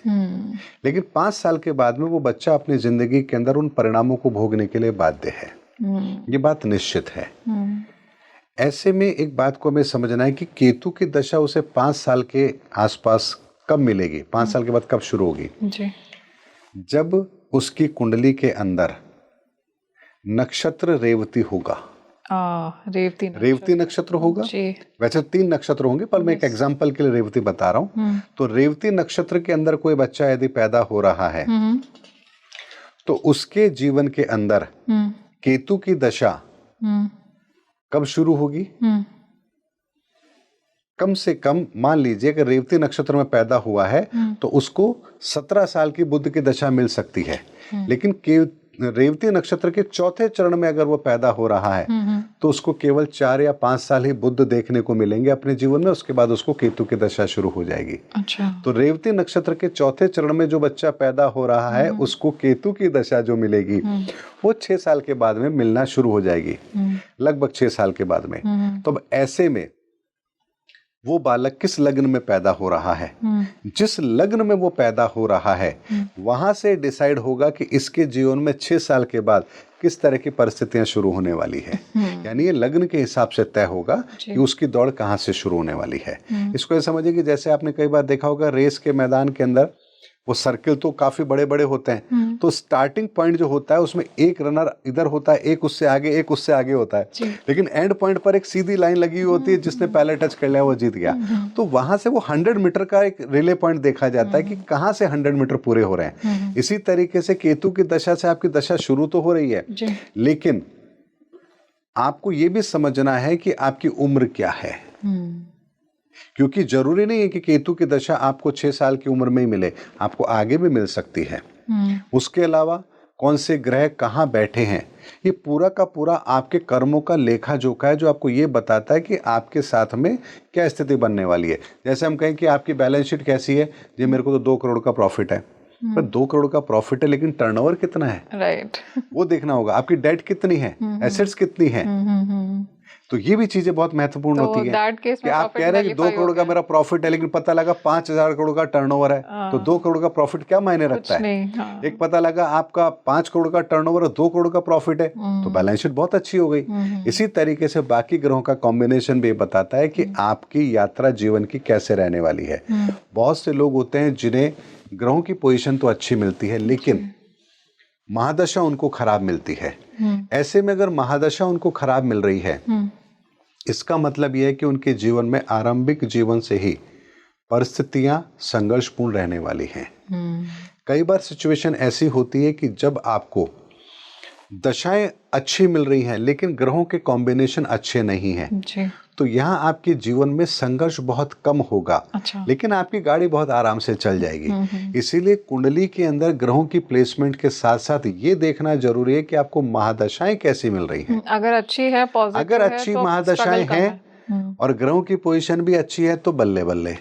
लेकिन 5 साल के बाद में वो बच्चा अपनी जिंदगी के अंदर उन परिणामों को भोगने के लिए बाध्य है। ये बात निश्चित है। ऐसे में एक बात को हमें समझना है कि केतु की दशा उसे 5 साल के आसपास कब मिलेगी, 5 साल के बाद कब शुरू होगी? जब उसकी कुंडली के अंदर नक्षत्र रेवती होगा। रेवती नक्षत्र होगा। वैसे 3 नक्षत्र होंगे पर मैं एक एग्जांपल के लिए रेवती बता रहा हूं। तो रेवती नक्षत्र के अंदर कोई बच्चा यदि पैदा हो रहा है तो उसके जीवन के अंदर केतु की दशा कब शुरू होगी? कम से कम मान लीजिए कि रेवती नक्षत्र में पैदा हुआ है तो उसको 17 साल की बुध की दशा मिल सकती है, लेकिन रेवती नक्षत्र के चौथे चरण में अगर वो पैदा हो रहा है तो उसको केवल 4 या 5 साल ही बुध देखने को मिलेंगे अपने जीवन में, उसके बाद उसको केतु की दशा शुरू हो जाएगी। अच्छा। तो रेवती नक्षत्र के चौथे चरण में जो बच्चा पैदा हो रहा है उसको केतु की दशा जो मिलेगी वो 6 साल के बाद में मिलना शुरू हो जाएगी, लगभग 6 साल के बाद में। तो अब ऐसे में वो बालक किस लग्न में पैदा हो रहा है, जिस लग्न में वो पैदा हो रहा है वहां से डिसाइड होगा कि इसके जीवन में 6 साल के बाद किस तरह की परिस्थितियां शुरू होने वाली है। यानी ये लग्न के हिसाब से तय होगा कि उसकी दौड़ कहां से शुरू होने वाली है। इसको ये समझिए कि जैसे आपने कई बार देखा होगा रेस के मैदान के अंदर वो सर्किल तो काफी बड़े बड़े होते हैं, तो स्टार्टिंग पॉइंट जो होता है उसमें एक रनर इधर होता है, एक उससे आगे होता है, लेकिन एंड पॉइंट पर एक सीधी लाइन लगी हुई होती है, जिसने पहले टच कर लिया वो जीत गया। तो वहां से वो 100 मीटर का एक रिले पॉइंट देखा जाता है कि कहां से 100 मीटर पूरे हो रहे हैं। इसी तरीके से केतु की दशा से आपकी दशा शुरू तो हो रही है, लेकिन आपको ये भी समझना है कि आपकी उम्र क्या है, क्योंकि जरूरी नहीं है कि केतु की दशा आपको 6 साल की उम्र में ही मिले, आपको आगे भी मिल सकती है। उसके अलावा कौन से ग्रह कहाँ बैठे हैं, ये पूरा का पूरा आपके कर्मों का लेखा जोखा है, जो आपको ये बताता है कि आपके साथ में क्या स्थिति बनने वाली है। जैसे हम कहें कि आपकी बैलेंस शीट कैसी है, जी मेरे को तो 2 करोड़ का प्रॉफिट है, पर 2 करोड़ का प्रॉफिट है लेकिन टर्नओवर कितना है, राइट, वो देखना होगा। आपकी डेट कितनी है, एसेट्स कितनी है। तो तो ये भी चीजें बहुत महत्वपूर्ण तो होती है that case कि में आप profit कह रहे हैं कि 2 nullify करोड़ हो का गया। मेरा प्रॉफिट है, लेकिन पता लगा 5,000 करोड़ का टर्नओवर है, तो 2 करोड़ का प्रॉफिट क्या मायने कुछ रखता है? नहीं, हाँ। एक पता लगा आपका 5 करोड़ का टर्नओवर और 2 करोड़ का प्रॉफिट है, तो बैलेंस शीट बहुत अच्छी हो गई। इसी तरीके से बाकी ग्रहों का कॉम्बिनेशन भी बताता है कि आपकी यात्रा जीवन की कैसे रहने वाली है। बहुत से लोग होते हैं जिन्हें ग्रहों की पोजीशन तो अच्छी मिलती है, लेकिन महादशा उनको खराब मिलती है। ऐसे में अगर महादशा उनको खराब मिल रही है, इसका मतलब यह है कि उनके जीवन में आरंभिक जीवन से ही परिस्थितियां संघर्षपूर्ण रहने वाली हैं। कई बार सिचुएशन ऐसी होती है कि जब आपको दशाएं अच्छी मिल रही हैं लेकिन ग्रहों के कॉम्बिनेशन अच्छे नहीं हैं, जी। तो यहाँ आपके जीवन में संघर्ष बहुत कम होगा। अच्छा। लेकिन आपकी गाड़ी बहुत आराम से चल जाएगी। इसीलिए कुंडली के अंदर ग्रहों की प्लेसमेंट के साथ साथ ये देखना जरूरी है कि आपको महादशाएं कैसी मिल रही हैं। अगर अच्छी है, पॉजिटिव अगर है, अच्छी तो महादशाएं struggle कम हैं है। और ग्रहों की पोजीशन भी अच्छी है तो बल्ले बल्ले।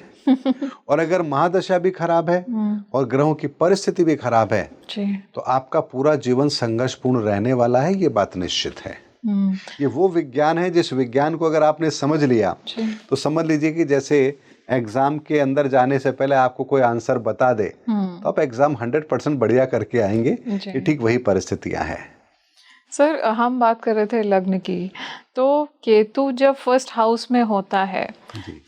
और अगर महादशा भी खराब है और ग्रहों की परिस्थिति भी खराब है, जी। तो आपका पूरा जीवन संघर्षपूर्ण रहने वाला है, ये बात निश्चित है। ये वो विज्ञान है जिस विज्ञान को अगर आपने समझ लिया जी। तो समझ लीजिए कि जैसे एग्जाम के अंदर जाने से पहले आपको कोई आंसर बता दे तो आप एग्जाम 100% बढ़िया करके आएंगे जी। कि ठीक वही परिस्थितियां हैं। सर, हम बात कर रहे थे लग्न की, तो केतु जब फर्स्ट हाउस में होता है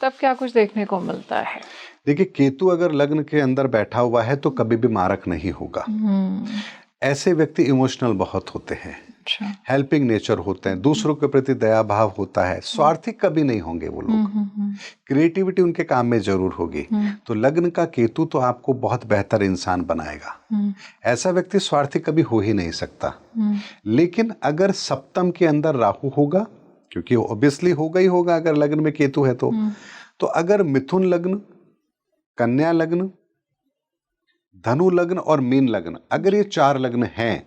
तब क्या कुछ देखने को मिलता है? देखिए, केतु अगर लग्न के अंदर बैठा हुआ है तो कभी भी मारक नहीं होगा। ऐसे व्यक्ति इमोशनल बहुत होते हैं, अच्छा। हेल्पिंग नेचर होते हैं, दूसरों के प्रति दया भाव होता है, स्वार्थी कभी नहीं होंगे वो लोग। क्रिएटिविटी उनके काम में जरूर होगी। तो लग्न का केतु तो आपको बहुत बेहतर इंसान बनाएगा। ऐसा व्यक्ति स्वार्थी कभी हो ही नहीं सकता। लेकिन अगर सप्तम के अंदर राहु होगा, क्योंकि ऑब्वियसली होगा ही होगा अगर लग्न में केतु है तो अगर मिथुन लग्न, कन्या लग्न, धनु लग्न और मीन लग्न, अगर ये 4 लग्न हैं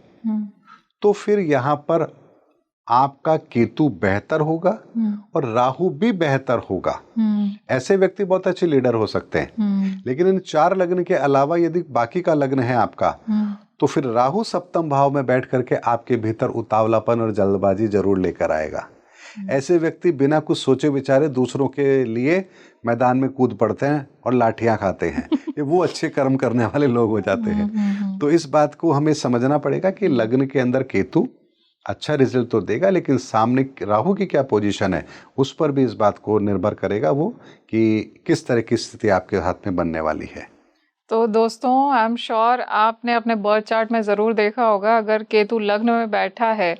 तो फिर यहां पर आपका केतु बेहतर होगा और राहु भी बेहतर होगा। ऐसे व्यक्ति बहुत अच्छे लीडर हो सकते हैं। लेकिन इन 4 लग्न के अलावा यदि बाकी का लग्न है आपका, तो फिर राहु सप्तम भाव में बैठ करके आपके भीतर उतावलापन और जल्दबाजी जरूर लेकर आएगा। ऐसे व्यक्ति बिना कुछ सोचे विचारे दूसरों के लिए मैदान में कूद पड़ते हैं और लाठियां खाते हैं। ये वो अच्छे कर्म करने वाले लोग हो जाते हैं। तो इस बात को हमें समझना पड़ेगा कि लग्न के अंदर केतु अच्छा रिजल्ट तो देगा, लेकिन सामने राहु की क्या पोजीशन है उस पर भी इस बात को निर्भर करेगा वो कि किस तरह की स्थिति आपके हाथ में बनने वाली है। तो दोस्तों, आई एम श्योर आपने अपने बर्थ चार्ट में ज़रूर देखा होगा, अगर केतु लग्न में बैठा है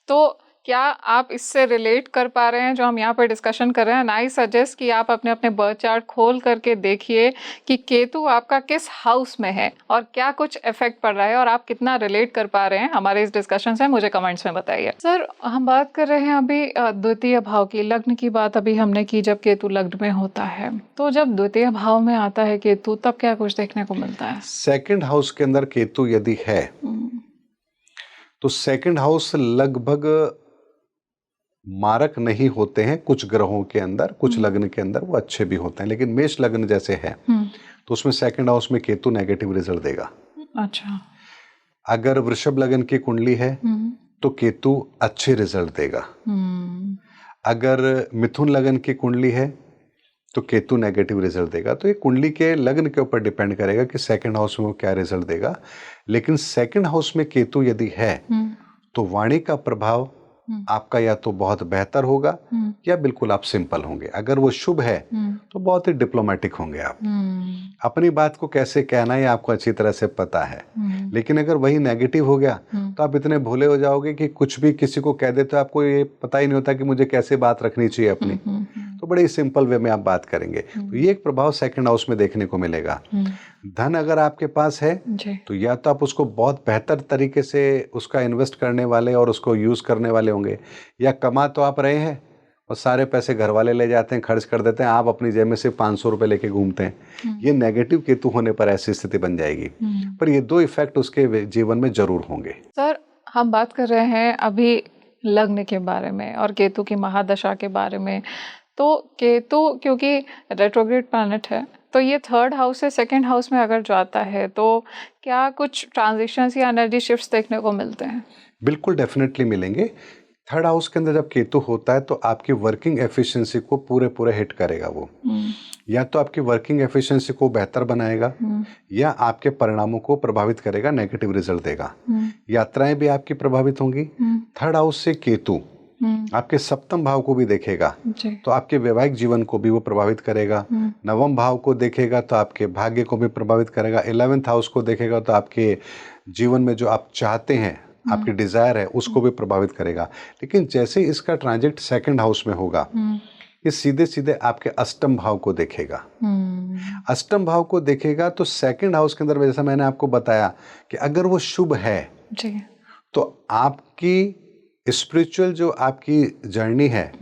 तो क्या आप इससे रिलेट कर पा रहे हैं जो हम यहाँ पर डिस्कशन कर रहे हैं? आई सजेस्ट कि आप अपने अपने बर्थ चार्ट खोल करके देखिए कि केतु आपका किस हाउस में है और क्या कुछ इफेक्ट पड़ रहा है और आप कितना रिलेट कर पा रहे हैं हमारे इस डिस्कशन से, मुझे कमेंट्स में बताइए। सर, हम बात कर रहे हैं अभी द्वितीय भाव की, लग्न की बात अभी हमने की जब केतु लग्न में होता है। तो जब द्वितीय भाव में आता है केतु, तब क्या कुछ देखने को मिलता है? सेकेंड हाउस के अंदर केतु यदि है तो सेकेंड हाउस लगभग मारक नहीं होते हैं कुछ ग्रहों के अंदर, कुछ लग्न के अंदर वो अच्छे भी होते हैं। लेकिन मेष लग्न जैसे है तो उसमें सेकंड हाउस में केतु नेगेटिव रिजल्ट देगा। अच्छा। अगर वृषभ लग्न की कुंडली है तो केतु अच्छे रिजल्ट देगा। अगर मिथुन लग्न की कुंडली है तो केतु नेगेटिव रिजल्ट देगा। तो ये कुंडली के लग्न के ऊपर डिपेंड करेगा कि सेकंड हाउस में वो क्या रिजल्ट देगा। लेकिन सेकंड हाउस में केतु यदि है तो वाणी का प्रभाव आपका या तो बहुत बेहतर होगा या बिल्कुल आप सिंपल होंगे। अगर वो शुभ है तो बहुत ही डिप्लोमेटिक होंगे आप। अपनी बात को कैसे कहना है आपको अच्छी तरह से पता है। लेकिन अगर वही नेगेटिव हो गया तो आप इतने भोले हो जाओगे कि कुछ भी किसी को कह देते हो, आपको ये पता ही नहीं होता कि मुझे कैसे बात रखनी चाहिए अपनी। तो बड़े सिंपल वे में आप बात करेंगे। तो ये एक प्रभाव सेकंड हाउस में देखने को मिलेगा। धन अगर आपके पास है तो या तो आप उसको बहुत बेहतर तरीके से उसका इन्वेस्ट करने वाले और उसको यूज करने वाले होंगे, या कमा तो आप रहे हैं और सारे पैसे घर वाले ले जाते हैं, खर्च कर देते हैं, आप अपनी जेब में से 500 रुपए लेके घूमते हैं। ये नेगेटिव केतु होने पर ऐसी स्थिति बन जाएगी। पर ये 2 इफेक्ट उसके जीवन में जरूर होंगे। सर, हम बात कर रहे हैं अभी लग्न के बारे में और केतु की महादशा के बारे में। तो केतु क्योंकि रेट्रोग्रेड प्लैनेट है तो ये थर्ड हाउस से सेकंड हाउस में अगर जाता है तो क्या कुछ ट्रांजिशंस या एनर्जी शिफ्ट्स देखने को मिलते हैं? बिल्कुल डेफिनेटली मिलेंगे। थर्ड हाउस के अंदर जब केतु होता है तो आपकी वर्किंग एफिशिएंसी को पूरे पूरे हिट करेगा वो। या तो आपकी वर्किंग एफिशिएंसी को बेहतर बनाएगा या आपके परिणामों को प्रभावित करेगा, नेगेटिव रिजल्ट देगा। यात्राएं भी आपकी प्रभावित होंगी। थर्ड हाउस से केतु आपके सप्तम भाव को भी देखेगा तो आपके वैवाहिक जीवन को भी वो प्रभावित करेगा। नवम भाव को देखेगा तो आपके भाग्य को भी प्रभावित करेगा। 11th हाउस को देखेगा तो आपके जीवन में जो आप चाहते हैं, आपकी डिजायर है, उसको भी प्रभावित करेगा। लेकिन जैसे इसका ट्रांजिट सेकंड हाउस में होगा, ये सीधे सीधे आपके अष्टम भाव को देखेगा। अष्टम भाव को देखेगा तो सेकंड हाउस के अंदर, जैसा मैंने आपको बताया कि अगर वो शुभ है तो आपकी स्पिरिचुअल जो आपकी जर्नी है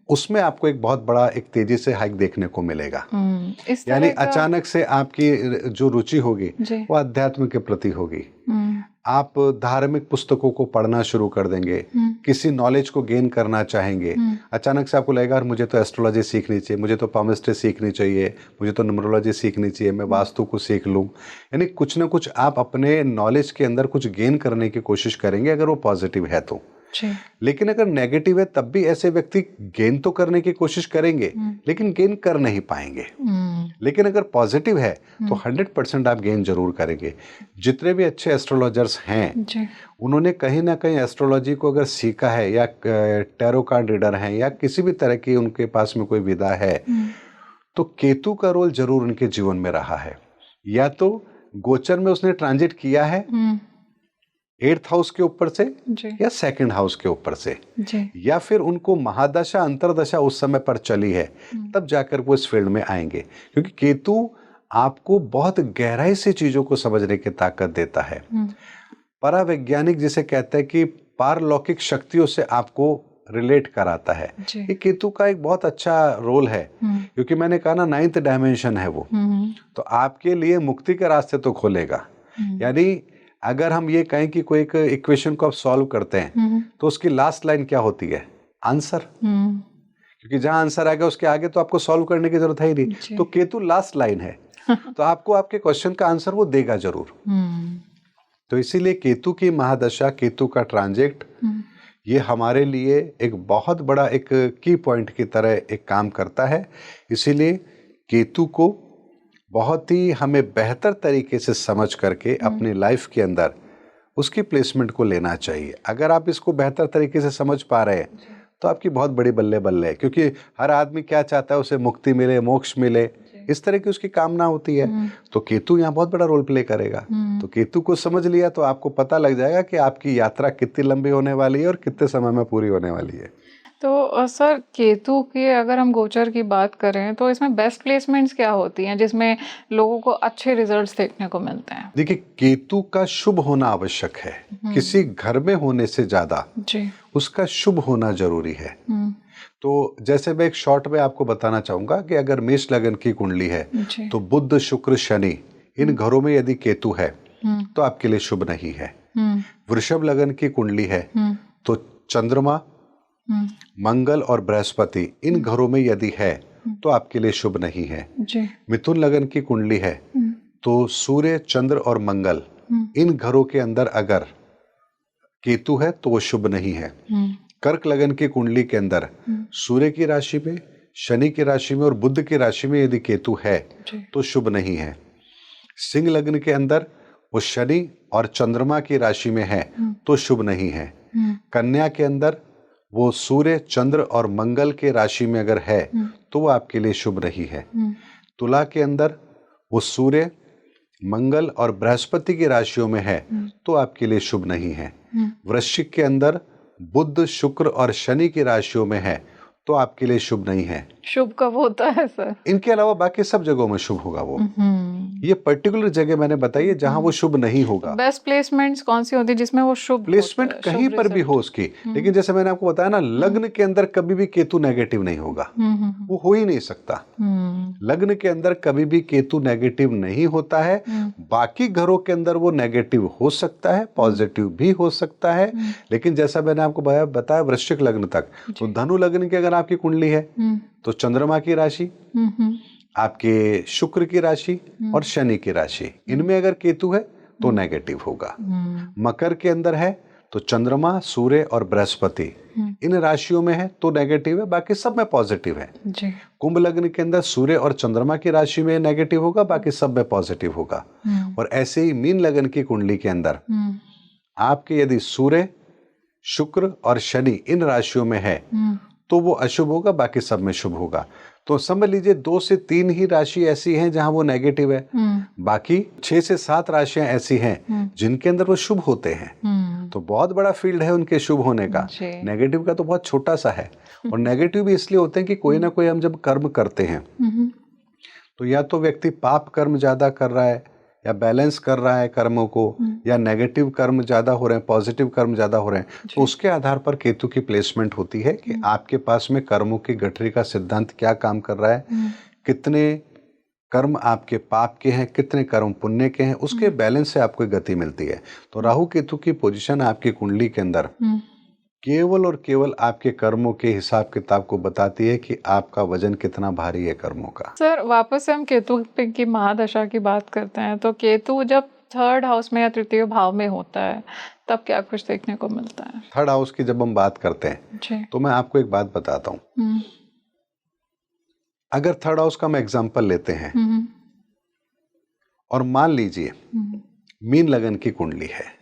उसमें आपको एक बहुत बड़ा एक तेजी से हाइक देखने को मिलेगा। यानी अचानक से आपकी जो रुचि होगी वो अध्यात्म के प्रति होगी। आप धार्मिक पुस्तकों को पढ़ना शुरू कर देंगे, किसी नॉलेज को गेन करना चाहेंगे। अचानक से आपको लगेगा मुझे तो एस्ट्रोलॉजी सीखनी चाहिए, मुझे तो पामिस्ट्री सीखनी चाहिए, मुझे तो न्यूमरोलॉजी सीखनी चाहिए, मैं वास्तु को सीख लूं। यानी कुछ ना कुछ आप अपने नॉलेज के अंदर कुछ गेन करने की कोशिश करेंगे अगर वो पॉजिटिव है तो। लेकिन अगर नेगेटिव है तब भी ऐसे व्यक्ति गेन तो करने की कोशिश करेंगे लेकिन गेन कर नहीं पाएंगे। लेकिन अगर पॉजिटिव है तो 100% आप गेन जरूर करेंगे। जितने भी अच्छे एस्ट्रोलॉजर्स हैं उन्होंने कहीं ना कहीं एस्ट्रोलॉजी को अगर सीखा है या टैरो कार्ड रीडर हैं या किसी भी तरह की उनके पास में कोई विधा है तो केतु का रोल जरूर उनके जीवन में रहा है। या तो गोचर में उसने ट्रांजिट किया है 8th हाउस के ऊपर से या 2nd हाउस के ऊपर से, या फिर उनको महादशा अंतरदशा उस समय पर चली है, तब जाकर वो इस फील्ड में आएंगे। क्योंकि केतु आपको बहुत गहराई से चीजों को समझने की ताकत देता है। परावैज्ञानिक जिसे कहते हैं कि पारलौकिक शक्तियों से आपको रिलेट कराता है। ये केतु का एक बहुत अच्छा रोल है क्योंकि मैंने कहा ना 9th डायमेंशन है वो, तो आपके लिए मुक्ति के रास्ते तो खोलेगा। यानी अगर हम ये कहें कि कोई एक इक्वेशन को आप सॉल्व करते हैं तो उसकी लास्ट लाइन क्या होती है? आंसर। क्योंकि जहां आंसर आ गया उसके आगे तो आपको सॉल्व करने की जरूरत है ही नहीं। तो केतु लास्ट लाइन है तो आपको आपके क्वेश्चन का आंसर वो देगा जरूर। तो इसीलिए केतु की महादशा, केतु का ट्रांजिट ये हमारे लिए एक बहुत बड़ा एक की पॉइंट की तरह एक काम करता है। इसीलिए केतु को बहुत ही हमें बेहतर तरीके से समझ करके अपनी लाइफ के अंदर उसकी प्लेसमेंट को लेना चाहिए। अगर आप इसको बेहतर तरीके से समझ पा रहे हैं तो आपकी बहुत बड़ी बल्ले बल्ले है। क्योंकि हर आदमी क्या चाहता है, उसे मुक्ति मिले, मोक्ष मिले, इस तरह की उसकी कामना होती है। तो केतु यहाँ बहुत बड़ा रोल प्ले करेगा। तो केतु को समझ लिया तो आपको पता लग जाएगा कि आपकी यात्रा कितनी लंबी होने वाली है और कितने समय में पूरी होने वाली है। तो सर केतु की अगर हम गोचर की बात करें तो इसमें बेस्ट प्लेसमेंट्स क्या होती हैं जिसमें लोगों को अच्छे रिजल्ट्स देखने को मिलते हैं? देखिए, केतु का शुभ होना आवश्यक है। किसी घर में होने से ज्यादा उसका शुभ होना जरूरी है। तो जैसे मैं एक शॉर्ट में आपको बताना चाहूंगा कि अगर मेष लगन की कुंडली है तो बुध, शुक्र, शनि इन घरों में यदि केतु है तो आपके लिए शुभ नहीं है। वृषभ लगन की कुंडली है तो चंद्रमा, मंगल और बृहस्पति इन घरों में यदि है तो आपके लिए शुभ नहीं है। मिथुन लगन की कुंडली है तो सूर्य, चंद्र और मंगल इन घरों के अंदर अगर केतु है तो वो शुभ नहीं है। कर्क लगन की कुंडली के अंदर सूर्य की राशि में, शनि की राशि में और बुध की राशि में यदि केतु है तो शुभ नहीं है। सिंह लग्न के अंदर वो शनि और चंद्रमा की राशि में है तो शुभ नहीं है। कन्या के अंदर वो सूर्य, चंद्र और मंगल के राशि में अगर है तो वो आपके लिए शुभ नहीं है। तुला के अंदर वो सूर्य, मंगल और बृहस्पति की राशियों में है तो आपके लिए शुभ नहीं है। वृश्चिक के अंदर बुध, शुक्र और शनि की राशियों में है तो आपके लिए शुभ नहीं है। शुभ कब होता है सर? इनके अलावा बाकी सब जगहों में शुभ होगा वो। ये पर्टिकुलर जगह मैंने बताई है जहां वो शुभ नहीं होगा। बेस्ट प्लेसमेंट्स कौन सी होती है जिसमें वो शुभ? प्लेसमेंट कहीं पर भी हो उसकी, लेकिन जैसे मैंने आपको बताया ना, लग्न के अंदर कभी भी केतु नेगेटिव नहीं होगा। वो हो ही नहीं सकता। लग्न के अंदर कभी भी केतु नेगेटिव नहीं होता है। बाकी घरों के अंदर वो नेगेटिव हो सकता है, पॉजिटिव भी हो सकता है। लेकिन जैसा मैंने आपको बताया वृश्चिक लग्न तक, तो धनु लग्न की अगर आपकी कुंडली है तो चंद्रमा की राशि, आपके शुक्र की राशि और शनि की राशि, इनमें अगर केतु है तो नेगेटिव होगा। मकर के अंदर है तो चंद्रमा, सूर्य और बृहस्पति इन राशियों में है तो नेगेटिव है, बाकी सब में पॉजिटिव है जी। कुंभ लग्न के अंदर सूर्य और चंद्रमा की राशि में नेगेटिव होगा, बाकी सब में पॉजिटिव होगा। और ऐसे ही मीन लग्न की कुंडली के अंदर आपके यदि सूर्य, शुक्र और शनि इन राशियों में है तो वो अशुभ होगा, बाकी सब में शुभ होगा। तो समझ लीजिए 2 से 3 ही राशि ऐसी हैं जहां वो नेगेटिव है, बाकी 6 से 7 राशियां ऐसी हैं जिनके अंदर वो शुभ होते हैं। तो बहुत बड़ा फील्ड है उनके शुभ होने का। नेगेटिव का तो बहुत छोटा सा है। और नेगेटिव भी इसलिए होते हैं कि कोई ना कोई हम जब कर्म करते हैं तो या तो व्यक्ति पाप कर्म ज्यादा कर रहा है या बैलेंस कर रहा है कर्मों को, या नेगेटिव कर्म ज्यादा हो रहे हैं, पॉजिटिव कर्म ज्यादा हो रहे हैं, तो उसके आधार पर केतु की प्लेसमेंट होती है कि आपके पास में कर्मों की गठरी का सिद्धांत क्या काम कर रहा है, कितने कर्म आपके पाप के हैं, कितने कर्म पुण्य के हैं, उसके बैलेंस से आपको गति मिलती है। तो राहु केतु की पोजीशन आपकी कुंडली के अंदर केवल और केवल आपके कर्मों के हिसाब किताब को बताती है कि आपका वजन कितना भारी है कर्मों का। सर वापस से हम केतु की महादशा की बात करते हैं, तो केतु जब 3rd हाउस में या 3य भाव में होता है तब क्या कुछ देखने को मिलता है? 3rd हाउस की जब हम बात करते हैं तो मैं आपको एक बात बताता हूँ। अगर 3rd हाउस का हम एग्जाम्पल लेते हैं और मान लीजिए मीन लगन की कुंडली है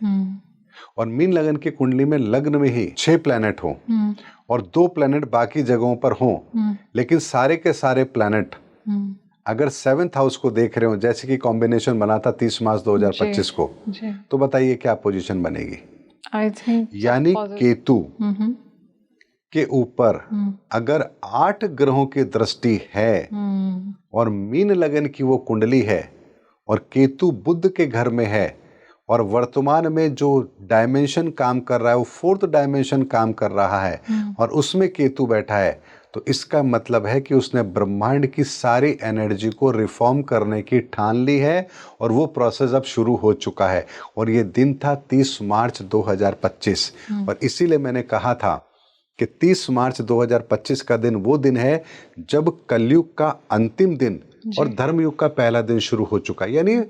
और मीन लगन की कुंडली में लग्न में ही 6 प्लैनेट हो और 2 प्लैनेट बाकी जगहों पर हो, लेकिन सारे के सारे प्लैनेट अगर 7th हाउस को देख रहे हो, जैसे कि कॉम्बिनेशन बना था 30 मार्च 2025 को, तो बताइए क्या पोजीशन बनेगी? यानी केतु के ऊपर अगर 8 ग्रहों की दृष्टि है और मीन लगन की वो कुंडली है और केतु बुध के घर में है और वर्तमान में जो डायमेंशन काम कर रहा है वो 4th डायमेंशन काम कर रहा है और उसमें केतु बैठा है, तो इसका मतलब है कि उसने ब्रह्मांड की सारी एनर्जी को रिफॉर्म करने की ठान ली है और वो प्रोसेस अब शुरू हो चुका है। और ये दिन था 30 मार्च 2025 और इसीलिए मैंने कहा था कि 30 मार्च 2025 का दिन वो दिन है जब कलयुग का अंतिम दिन और धर्मयुग का पहला दिन शुरू हो चुका है, यानी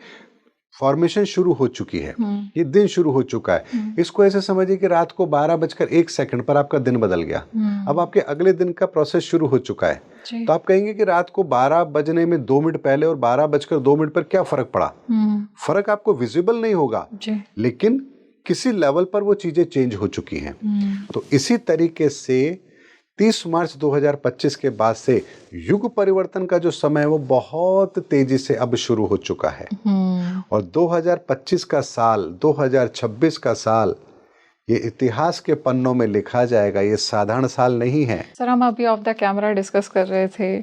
फॉर्मेशन शुरू हो चुकी है, ये दिन शुरू हो चुका है। इसको ऐसे समझिए कि रात को 12:01 पर आपका दिन बदल गया, अब आपके अगले दिन का प्रोसेस शुरू हो चुका है। तो आप कहेंगे कि रात को 12 बजने में 2 मिनट पहले और 12:02 पर क्या फर्क पड़ा? फर्क आपको विजिबल नहीं होगा, लेकिन किसी लेवल पर वो चीजें चेंज हो चुकी हैं। तो इसी तरीके से 30 मार्च 2025 के बाद से युग परिवर्तन का जो समय है वो बहुत तेजी से अब शुरू हो चुका है और 2025 का साल, 2026 का साल ये इतिहास के पन्नों में लिखा जाएगा, ये साधारण साल नहीं है। सर हम अभी ऑफ द कैमरा डिस्कस कर रहे थे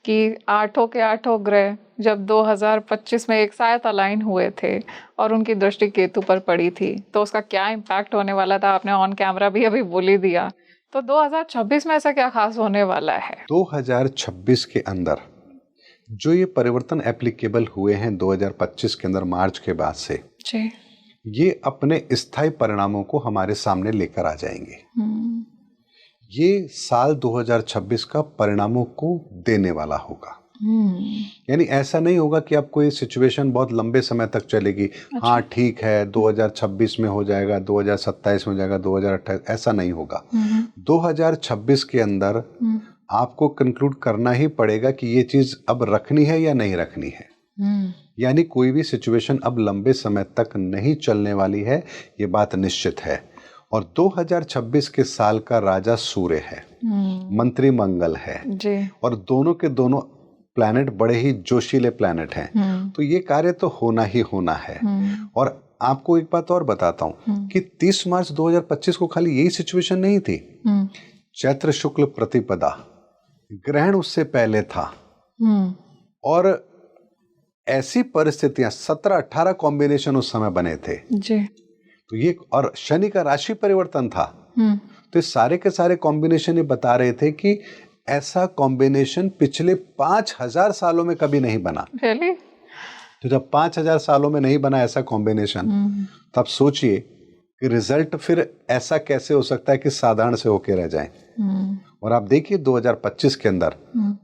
कि 8 के 8 ग्रह जब 2025 में एक साथ अलाइन हुए थे और उनकी दृष्टि केतु पर पड़ी थी, तो उसका क्या इम्पैक्ट होने वाला था आपने ऑन कैमरा भी अभी बोल ही दिया। तो 2026 में ऐसा क्या खास होने वाला है? 2026 के अंदर जो ये परिवर्तन एप्लीकेबल हुए हैं 2025 के अंदर मार्च के बाद से जी, ये अपने स्थायी परिणामों को हमारे सामने लेकर आ जाएंगे। ये साल 2026 का परिणामों को देने वाला होगा। यानी ऐसा नहीं होगा कि आपको ये सिचुएशन बहुत लंबे समय तक चलेगी। अच्छा। हाँ ठीक है 2026 में हो जाएगा, 2027 में हो जाएगा, 2028, ऐसा नहीं होगा। 2026 के अंदर आपको कंक्लूड करना ही पड़ेगा कि ये चीज अब रखनी है या नहीं रखनी है। यानी कोई भी सिचुएशन अब लंबे समय तक नहीं चलने वाली है, ये बात निश्चित है। और 2026 के साल का राजा सूर्य है, मंत्री मंगल है जी। और दोनों के दोनों प्लैनेट बड़े ही जोशीले प्लैनेट हैं, तो ये कार्य तो होना ही होना है। और आपको एक बात और बताता हूँ कि 30 मार्च 2025 को खाली यही सिचुएशन नहीं थी। चैत्र शुक्ल प्रतिपदा ग्रहण उससे पहले था और ऐसी परिस्थितियां 17-18 कॉम्बिनेशन उस समय बने थे जी। तो ये, और शनि का राशि परिवर्तन था, तो ये सारे के सारे कॉम्बिनेशन ये बता रहे थे कि ऐसा कॉम्बिनेशन पिछले 5000 सालों में कभी नहीं बना। really? तो जब 5000 सालों में नहीं बना ऐसा कॉम्बिनेशन, तब सोचिए कि रिजल्ट फिर ऐसा कैसे हो सकता है कि साधारण से होके रह जाए। और आप देखिए 2025 के अंदर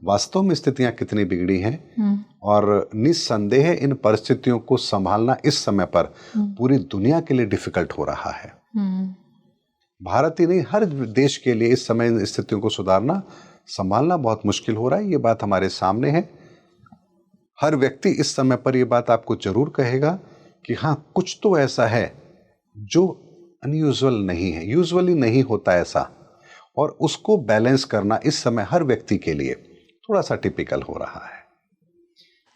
वास्तव में स्थितियां कितनी बिगड़ी हैं और निस्संदेह इन परिस्थितियों को संभालना इस समय पर पूरी दुनिया के लिए डिफिकल्ट हो रहा है। भारत ही नहीं, हर देश के लिए इस समय इन स्थितियों को सुधारना, संभालना बहुत मुश्किल हो रहा है। ये बात हमारे सामने है। हर व्यक्ति इस समय पर ये बात आपको जरूर कहेगा कि हाँ, कुछ तो ऐसा है जो अनयूजुअल नहीं है, यूजुअली नहीं होता ऐसा, और उसको बैलेंस करना इस समय हर व्यक्ति के लिए थोड़ा सा टिपिकल हो रहा है।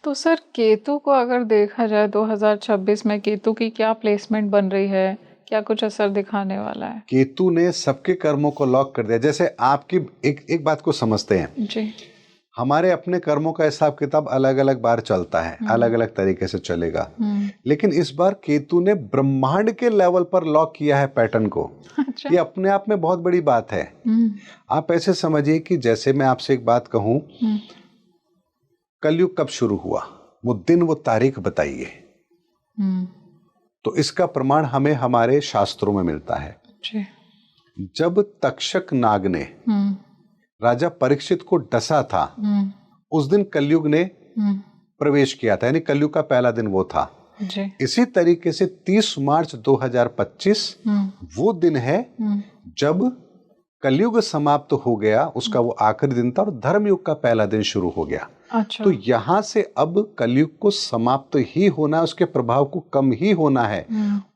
तो सर, केतु को अगर देखा जाए 2026 में केतु की क्या प्लेसमेंट बन रही है, क्या कुछ असर दिखाने वाला है? केतु ने सबके कर्मों को लॉक कर दिया। जैसे आपकी एक बात को समझते हैं जी। हमारे अपने कर्मों का हिसाब किताब अलग अलग बार चलता है, अलग अलग तरीके से चलेगा, लेकिन इस बार केतु ने ब्रह्मांड के लेवल पर लॉक किया है पैटर्न को। अच्छा। ये अपने आप में बहुत बड़ी बात है। आप ऐसे समझिए कि जैसे मैं आपसे एक बात कहूं, कलयुग कब शुरू हुआ, वो दिन वो तारीख बताइए, तो इसका प्रमाण हमें हमारे शास्त्रों में मिलता है। जी। जब तक्षक नाग ने राजा परीक्षित को डसा था, उस दिन कलयुग ने प्रवेश किया था, यानी कलयुग का पहला दिन वो था। जी। इसी तरीके से 30 मार्च 2025 वो दिन है जब कलयुग समाप्त हो गया, उसका वो आखिरी दिन था, और धर्मयुग का पहला दिन शुरू हो गया। अच्छा। तो यहां से अब कलयुग को समाप्त ही होना है, उसके प्रभाव को कम ही होना है,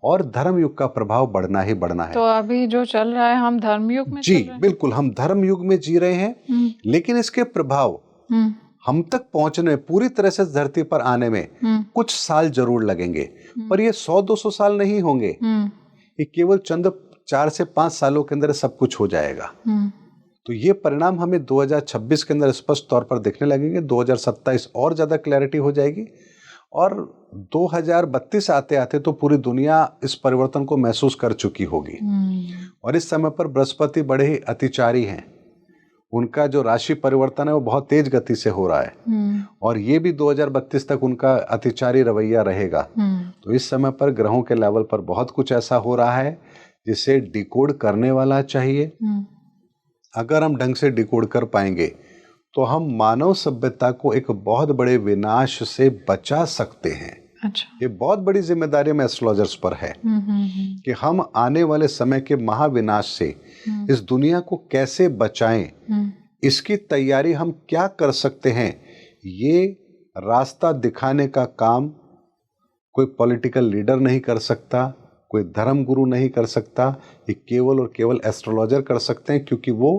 और धर्मयुग का प्रभाव बढ़ना ही बढ़ना है। तो अभी जो चल रहा है, हम धर्मयुग में जी चल रहे हैं? बिल्कुल, हम धर्मयुग में जी रहे हैं, लेकिन इसके प्रभाव हम तक पहुंचने, पूरी तरह से धरती पर आने में कुछ साल जरूर लगेंगे, पर ये 100-200 साल नहीं होंगे। ये केवल चंद 4 से 5 सालों के अंदर सब कुछ हो जाएगा। तो ये परिणाम हमें 2026 के अंदर स्पष्ट तौर पर दिखने लगेंगे। 2027 और ज्यादा क्लैरिटी हो जाएगी, और 2032 आते आते तो पूरी दुनिया इस परिवर्तन को महसूस कर चुकी होगी। और इस समय पर बृहस्पति बड़े ही अतिचारी हैं, उनका जो राशि परिवर्तन है वो बहुत तेज गति से हो रहा है, और ये भी 2032 तक उनका अतिचारी रवैया रहेगा। तो इस समय पर ग्रहों के लेवल पर बहुत कुछ ऐसा हो रहा है जिसे डिकोड करने वाला चाहिए। अगर हम ढंग से डिकोड कर पाएंगे तो हम मानव सभ्यता को एक बहुत बड़े विनाश से बचा सकते हैं। अच्छा। ये बहुत बड़ी जिम्मेदारी में एस्ट्रोलॉजर्स पर है कि हम आने वाले समय के महाविनाश से इस दुनिया को कैसे बचाएं, इसकी तैयारी हम क्या कर सकते हैं। ये रास्ता दिखाने का काम कोई पॉलिटिकल लीडर नहीं कर सकता, कोई धर्म गुरु नहीं कर सकता, ये केवल और केवल एस्ट्रोलॉजर कर सकते हैं, क्योंकि वो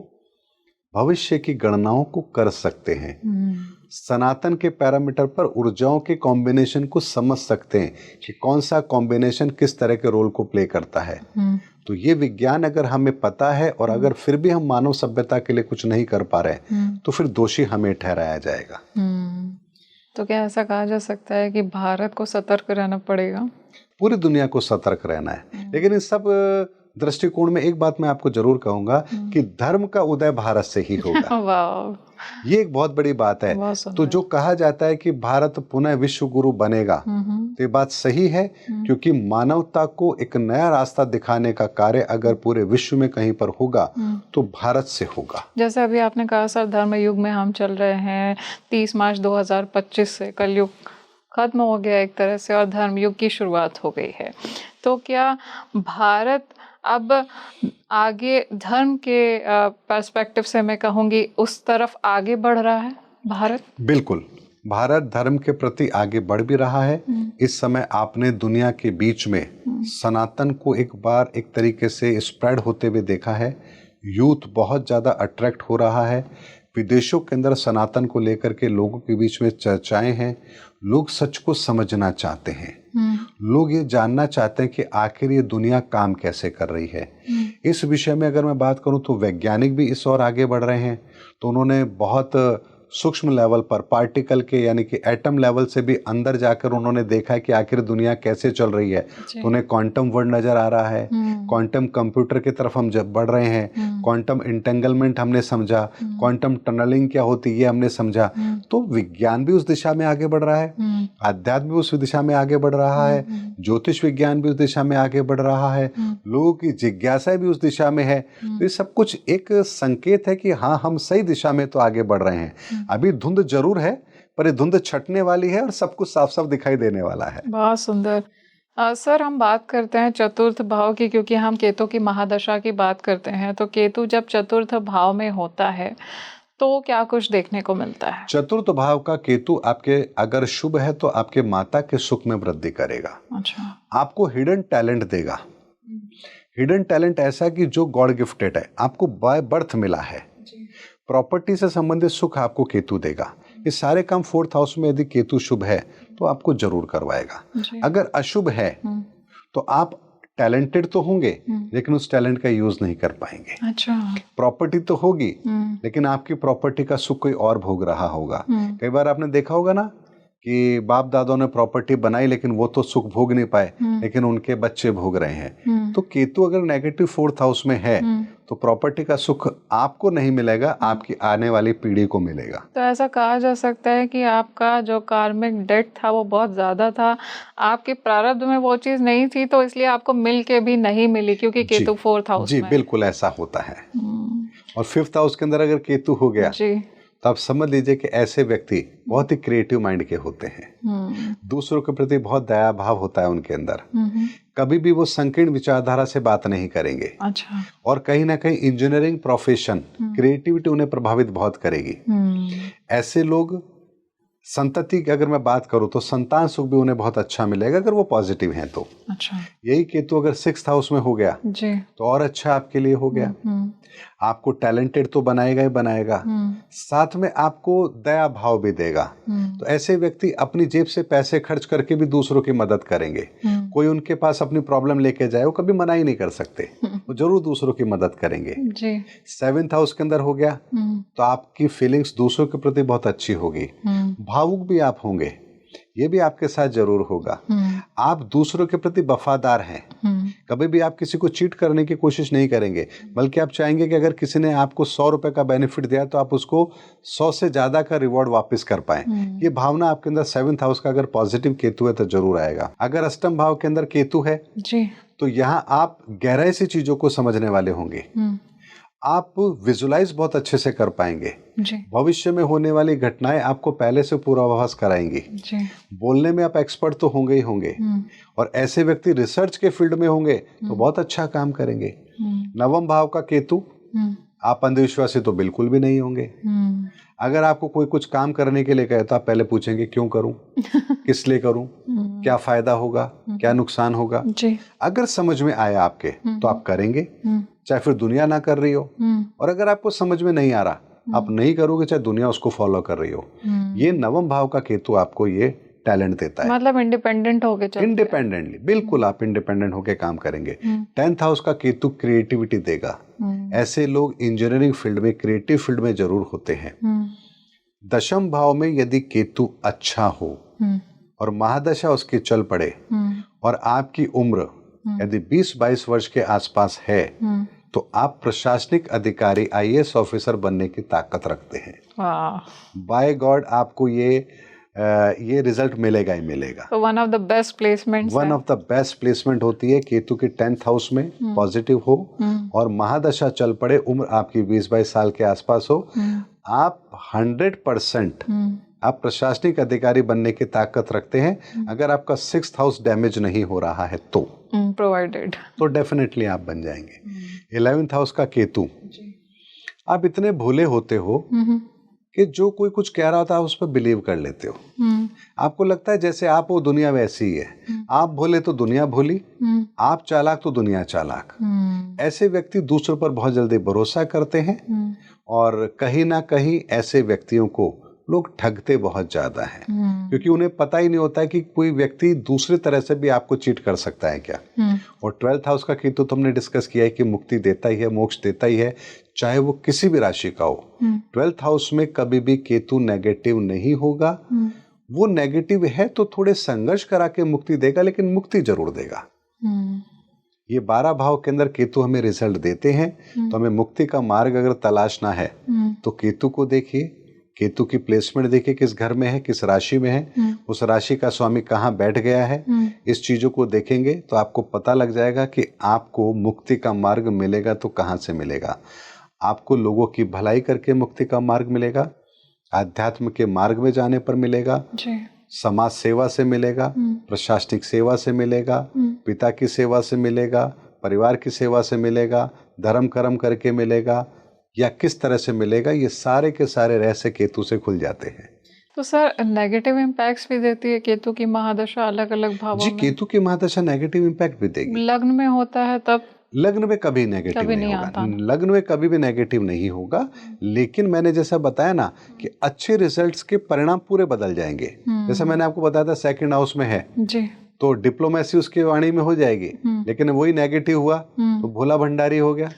भविष्य की गणनाओं को कर सकते हैं। सनातन के पैरामीटर पर ऊर्जाओं के कॉम्बिनेशन को समझ सकते हैं कि कौन सा कॉम्बिनेशन किस तरह के रोल को प्ले करता है। तो ये विज्ञान अगर हमें पता है, और अगर फिर भी हम मानव सभ्यता के लिए कुछ नहीं कर पा रहे, तो फिर दोषी हमें ठहराया जाएगा। तो क्या ऐसा कहा जा सकता है कि भारत को सतर्क रहना पड़ेगा? पूरी दुनिया को सतर्क रहना है, लेकिन इस सब दृष्टिकोण में एक बात मैं आपको जरूर कहूंगा कि धर्म का उदय भारत से ही होगा। वाह, ये एक बहुत बड़ी बात है। तो जो कहा जाता है कि भारत पुनः विश्व गुरु बनेगा, तो ये बात सही है, क्योंकि मानवता को एक नया रास्ता दिखाने का कार्य अगर पूरे विश्व में कहीं पर होगा तो भारत से होगा। जैसे अभी आपने कहा सर, धर्म युग में हम चल रहे हैं। 30 मार्च 2025 से कलयुग खत्म हो गया एक तरह से, और धर्म युग की शुरुआत हो गई है। तो क्या भारत अब आगे धर्म के पर्सपेक्टिव से, मैं कहूँगी, उस तरफ आगे बढ़ रहा है भारत? बिल्कुल, भारत धर्म के प्रति आगे बढ़ भी रहा है। इस समय आपने दुनिया के बीच में सनातन को एक बार एक तरीके से स्प्रेड होते हुए देखा है। यूथ बहुत ज़्यादा अट्रैक्ट हो रहा है। विदेशों के अंदर सनातन को लेकर के लोगों के बीच में चर्चाएं हैं। लोग सच को समझना चाहते हैं। लोग ये जानना चाहते हैं कि आखिर ये दुनिया काम कैसे कर रही है। इस विषय में अगर मैं बात करूं तो वैज्ञानिक भी इस ओर आगे बढ़ रहे हैं। तो उन्होंने बहुत सूक्ष्म लेवल पर, पार्टिकल के यानी कि एटम लेवल से भी अंदर जाकर उन्होंने देखा है कि आखिर दुनिया कैसे चल रही है। तो उन्हें क्वांटम वर्ल्ड नजर आ रहा है। क्वांटम कंप्यूटर की तरफ हम जब बढ़ रहे हैं, क्वांटम इंटेंगलमेंट हमने समझा, क्वांटम टनलिंग क्या होती है ये हमने समझा। तो विज्ञान भी उस दिशा में आगे बढ़ रहा है, आध्यात्म भी उस दिशा में आगे बढ़ रहा है, ज्योतिष विज्ञान भी उस दिशा में आगे बढ़ रहा है, लोगों की जिज्ञासा भी उस दिशा में है। तो ये सब कुछ एक संकेत है कि हाँ, हम सही दिशा में तो आगे बढ़ रहे हैं। अभी धुंध जरूर है, पर ये धुंध छटने वाली है और सब कुछ साफ साफ दिखाई देने वाला है। बहुत सुंदर। सर हम बात करते हैं चतुर्थ भाव की, क्योंकि हम केतु की महादशा की बात करते हैं, तो केतु जब चतुर्थ भाव में होता है तो क्या कुछ देखने को मिलता है? चतुर्थ भाव का केतु आपके अगर शुभ है तो आपके माता के सुख में वृद्धि करेगा। अच्छा। आपको हिडन टैलेंट देगा। हिडन टैलेंट ऐसा कि जो गॉड गिफ्टेड है, आपको बाय बर्थ मिला है। प्रॉपर्टी से संबंधित सुख आपको केतु देगा। ये सारे काम 4th हाउस में यदि केतु शुभ है तो आपको जरूर करवाएगा। अगर अशुभ है तो आप टैलेंटेड तो होंगे लेकिन उस टैलेंट का यूज नहीं कर पाएंगे। अच्छा। प्रॉपर्टी तो होगी लेकिन आपकी प्रॉपर्टी का सुख कोई और भोग रहा होगा। कई बार आपने देखा होगा ना कि बाप दादों ने प्रॉपर्टी बनाई लेकिन वो तो सुख भोग नहीं पाए, लेकिन उनके बच्चे भोग रहे हैं। तो केतु अगर नेगेटिव 4th हाउस में है तो प्रॉपर्टी का सुख आपको नहीं मिलेगा, आपकी आने वाली पीढ़ी को मिलेगा। तो ऐसा कहा जा सकता है कि आपका जो कार्मिक डेट था वो बहुत ज्यादा था, आपके प्रारब्ध में वो चीज नहीं थी, तो इसलिए आपको मिल के भी नहीं मिली, क्योंकि केतु 4th हाउस में। जी बिल्कुल ऐसा होता है। और 5th हाउस के अंदर अगर केतु हो गया जी, तो आप समझ लीजिए कि ऐसे व्यक्ति बहुत ही क्रिएटिव माइंड के होते हैं। दूसरों के प्रति बहुत दया भाव होता है उनके अंदर। कभी भी वो संकीर्ण विचारधारा से बात नहीं करेंगे। अच्छा। और कहीं ना कहीं इंजीनियरिंग प्रोफेशन, क्रिएटिविटी उन्हें प्रभावित बहुत करेगी। ऐसे लोग संतति की अगर मैं बात करूं तो संतान सुख भी उन्हें बहुत अच्छा मिलेगा अगर वो पॉजिटिव हैं तो। अच्छा। यही केतु अगर 6th हाउस में हो गया जी, तो और अच्छा आपके लिए हो गया। आपको टैलेंटेड तो बनाएगा ही बनाएगा, साथ में आपको दया भाव भी देगा। तो ऐसे व्यक्ति अपनी जेब से पैसे खर्च करके भी दूसरों की मदद करेंगे। कोई उनके पास अपनी प्रॉब्लम लेके जाए वो कभी मना ही नहीं कर सकते, वो जरूर दूसरों की मदद करेंगे। जी। 7th हाउस के अंदर हो गया तो आपकी फीलिंग्स दूसरों के प्रति बहुत अच्छी होगी। भावुक भी आप होंगे, ये भी आपके साथ जरूर होगा। आप दूसरों के प्रति वफादार हैं। कभी भी आप किसी को चीट करने की कोशिश नहीं करेंगे, बल्कि आप चाहेंगे कि अगर किसी ने आपको 100 रुपए का बेनिफिट दिया तो आप उसको 100 से ज्यादा का रिवॉर्ड वापस कर पाएं। ये भावना आपके अंदर 7th हाउस का अगर पॉजिटिव केतु है तो जरूर आएगा। अगर अष्टम भाव के अंदर केतु है जी, तो यहाँ आप गहराई से चीजों को समझने वाले होंगे। आप विजुलाइज बहुत अच्छे से कर पाएंगे। जी, भविष्य में होने वाली घटनाएं आपको पहले से पूर्वाभास कराएंगी। जी। बोलने में आप एक्सपर्ट तो होंगे ही होंगे। और ऐसे व्यक्ति रिसर्च के फील्ड में होंगे तो बहुत अच्छा काम करेंगे। 9वें भाव का केतु, आप अंधविश्वासी तो बिल्कुल भी नहीं होंगे। अगर आपको कोई कुछ काम करने के लिए कहे तो आप पहले पूछेंगे क्यों करूं, किस लिए करूं, क्या फायदा होगा, क्या नुकसान होगा। जी। अगर समझ में आया आपके तो आप करेंगे, चाहे फिर दुनिया ना कर रही हो। और अगर आपको समझ में नहीं आ रहा आप नहीं करोगे, चाहे दुनिया उसको फॉलो कर रही हो। ये 9वें भाव का केतु आपको ये टैलेंट देता है। मतलब इंडिपेंडेंट हो गए, इंडिपेंडेंटली, बिल्कुल आप इंडिपेंडेंट होके काम करेंगे। 10th हाउस का केतु क्रिएटिविटी देगा। ऐसे लोग इंजीनियरिंग फील्ड में, क्रिएटिव फील्ड में जरूर होते हैं। 10th भाव में यदि केतु अच्छा हो और महादशा उसकी चल पड़े और आपकी उम्र यदि 20-22 वर्ष के आसपास है तो आप प्रशासनिक अधिकारी, IAS ऑफिसर बनने की ताकत रखते हैं। बाय गॉड आपको ये रिजल्ट मिलेगा ही मिलेगा। तो one of the best placements, one of the best placement होती है केतु के 10th हाउस में पॉजिटिव हो और महादशा चल पड़े, उम्र आपकी 20-22 साल के आसपास हो, आप 100% आप प्रशासनिक अधिकारी बनने की ताकत रखते हैं। अगर आपका 6th हाउस डैमेज नहीं हो रहा है तो प्रोवाइडेड, तो डेफिनेटली आप बन जाएंगे। 11th हाउस का केतु, आप इतने भोले होते हो कि जो कोई कुछ कह रहा होता है आप उस पर बिलीव कर लेते हो। आपको लगता है जैसे आप वो दुनिया वैसी ही है। आप भोले तो दुनिया भोली, आप चालाक तो दुनिया चालाक। ऐसे व्यक्ति दूसरों पर बहुत जल्दी भरोसा करते हैं और कहीं ना कहीं ऐसे व्यक्तियों को लोग ठगते बहुत ज्यादा हैं, क्योंकि उन्हें पता ही नहीं होता है कि कोई व्यक्ति दूसरी तरह से भी आपको चीट कर सकता है क्या। और 12th हाउस का केतु तो हमने डिस्कस किया है कि मुक्ति देता ही है, मोक्ष देता ही है, चाहे वो किसी भी राशि का हो। 12th हाउस में कभी भी केतु नेगेटिव नहीं होगा। वो नेगेटिव है तो थोड़े संघर्ष करा के मुक्ति देगा, लेकिन मुक्ति जरूर देगा। ये 12 भाव के अंदर केतु हमें रिजल्ट देते हैं। तो हमें मुक्ति का मार्ग अगर तलाशना है तो केतु को देखिए, केतु की प्लेसमेंट देखिए किस घर में है, किस राशि में है, उस राशि का स्वामी कहाँ बैठ गया है। इस चीजों को देखेंगे तो आपको पता लग जाएगा कि आपको मुक्ति का मार्ग मिलेगा तो कहाँ से मिलेगा। आपको लोगों की भलाई करके मुक्ति का मार्ग मिलेगा, आध्यात्म के मार्ग में जाने पर मिलेगा, समाज सेवा से मिलेगा, प्रशासनिक सेवा से मिलेगा, पिता की सेवा से मिलेगा, परिवार की सेवा से मिलेगा, धर्म कर्म करके मिलेगा, या किस तरह से मिलेगा, ये सारे के सारे रहस्य केतु से खुल जाते हैं। तो सर नेगेटिव इम्पैक्ट्स भी देती है केतु की महादशा अलग अलग भावों जी, में? केतु की महादशा नेगेटिव इम्पैक्ट भी देगी। लग्न में होता है तब? लग्न में कभी नेगेटिव कभी नहीं नहीं होगा, आता ना। लग्न में कभी भी नेगेटिव नहीं होगा, लेकिन मैंने जैसा बताया ना कि अच्छे रिजल्ट्स के परिणाम पूरे बदल जाएंगे। जैसा मैंने आपको बताया था सेकंड हाउस में है जी। तो डिप्लोमेसी उसकी वाणी में हो जाएगी, लेकिन वही नेगेटिव हुआ तो भोला भंडारी हो गया।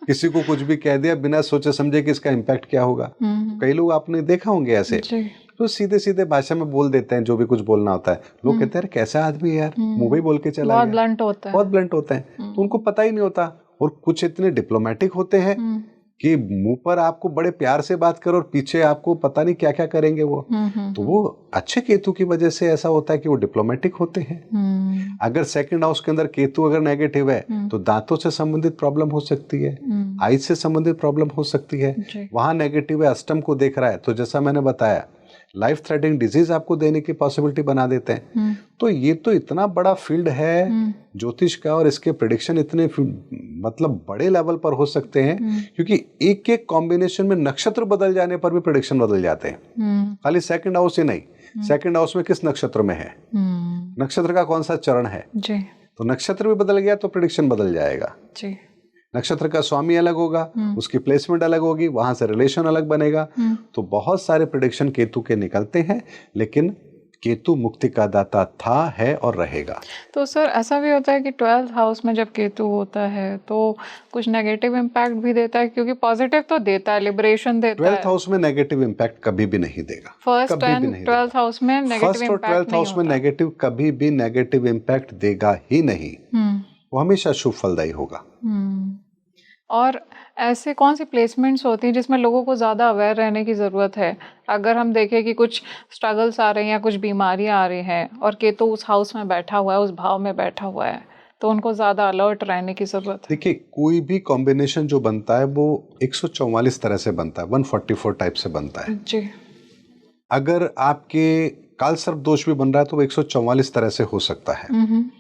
किसी को कुछ भी कह दिया बिना सोचे समझे कि इसका इम्पैक्ट क्या होगा। कई लोग आपने देखा होंगे ऐसे, तो सीधे सीधे भाषा में बोल देते हैं जो भी कुछ बोलना होता है। लोग कहते हैं कैसा आदमी है यार, मुंह ही बोल के चला बहुत गया। ब्लंट होता है, बहुत ब्लंट होता है, तो उनको पता ही नहीं होता। और कुछ इतने डिप्लोमेटिक होते हैं कि मुंह पर आपको बड़े प्यार से बात करो और पीछे आपको पता नहीं क्या क्या करेंगे वो। तो वो अच्छे केतु की वजह से ऐसा होता है कि वो डिप्लोमेटिक होते हैं। अगर सेकंड हाउस के अंदर केतु अगर नेगेटिव है तो दांतों से संबंधित प्रॉब्लम हो सकती है, आई से संबंधित प्रॉब्लम हो सकती है। वहां नेगेटिव है, अष्टम को देख रहा है, तो जैसा मैंने बताया लाइफ थ्रेटनिंग डिजीज आपको देने की पॉसिबिलिटी बना देते हैं। तो ये तो इतना बड़ा फील्ड है ज्योतिष का, और इसके प्रेडिक्शन इतने मतलब बड़े लेवल पर हो सकते हैं, क्योंकि एक एक कॉम्बिनेशन में नक्षत्र बदल जाने पर भी प्रेडिक्शन बदल जाते हैं। खाली सेकंड हाउस ही नहीं, सेकंड हाउस में किस नक्षत्र में है, नक्षत्र का कौन सा चरण है, तो नक्षत्र भी बदल गया तो प्रेडिक्शन बदल जाएगा। नक्षत्र का स्वामी अलग होगा, उसकी प्लेसमेंट अलग होगी, वहां से रिलेशन अलग बनेगा। तो बहुत सारे प्रेडिक्शन केतु के निकलते हैं, लेकिन केतु मुक्ति का दाता था, है और रहेगा। तो सर ऐसा भी होता है कि 12th हाउस में जब केतु होता है तो कुछ नेगेटिव इम्पैक्ट भी देता है, क्योंकि पॉजिटिव तो देता है, लिबरेशन देता है। 12th हाउस में नेगेटिव इम्पैक्ट कभी भी नहीं देगा। फर्स्ट एंड 12th हाउस में नेगेटिव फर्स्ट और 12th हाउस में नेगेटिव कभी भी नेगेटिव इम्पैक्ट देगा ही नहीं, वो हमेशा शुभ फलदायी होगा। और ऐसे कौन सी प्लेसमेंट्स होती हैं जिसमें लोगों को ज़्यादा अवेयर रहने की ज़रूरत है? अगर हम देखें कि कुछ स्ट्रगल्स आ रहे हैं या कुछ बीमारियां आ रही हैं और केतु उस हाउस में बैठा हुआ है, उस भाव में बैठा हुआ है, तो उनको ज़्यादा अलर्ट रहने की ज़रूरत है। देखिए, कोई भी कॉम्बिनेशन जो बनता है वो 144 तरह से बनता है, 144 टाइप से बनता है जी। अगर आपके काल सर्प दोष भी बन रहा है तो वो 144 तरह से हो सकता है।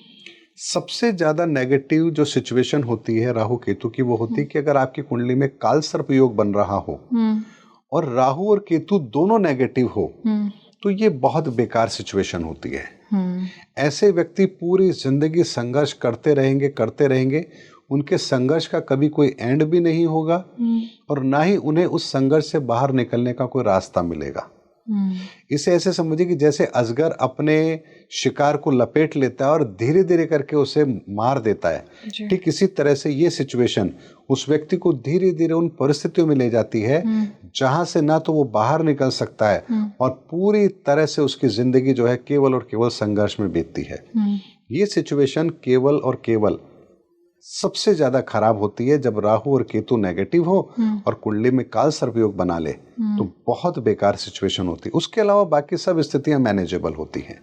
सबसे ज्यादा नेगेटिव जो सिचुएशन होती है राहु केतु की, वो होती है कि अगर आपकी कुंडली में काल सर्प योग बन रहा हो और राहु और केतु दोनों नेगेटिव हो, तो ये बहुत बेकार सिचुएशन होती है। ऐसे व्यक्ति पूरी जिंदगी संघर्ष करते रहेंगे, उनके संघर्ष का कभी कोई एंड भी नहीं होगा और ना ही उन्हें उस संघर्ष से बाहर निकलने का कोई रास्ता मिलेगा। इसे ऐसे समझिए कि जैसे अजगर अपने शिकार को लपेट लेता है और धीरे धीरे करके उसे मार देता है, ठीक इसी तरह से ये सिचुएशन उस व्यक्ति को धीरे धीरे उन परिस्थितियों में ले जाती है जहां से ना तो वो बाहर निकल सकता है और पूरी तरह से उसकी जिंदगी जो है केवल और केवल संघर्ष में बीतती है। ये सिचुएशन केवल और केवल सबसे ज्यादा खराब होती है जब राहु और केतु नेगेटिव हो और कुंडली में काल सर्प योग बना ले, तो बहुत बेकार सिचुएशन होती है। उसके अलावा बाकी सब स्थितियां मैनेजेबल होती हैं।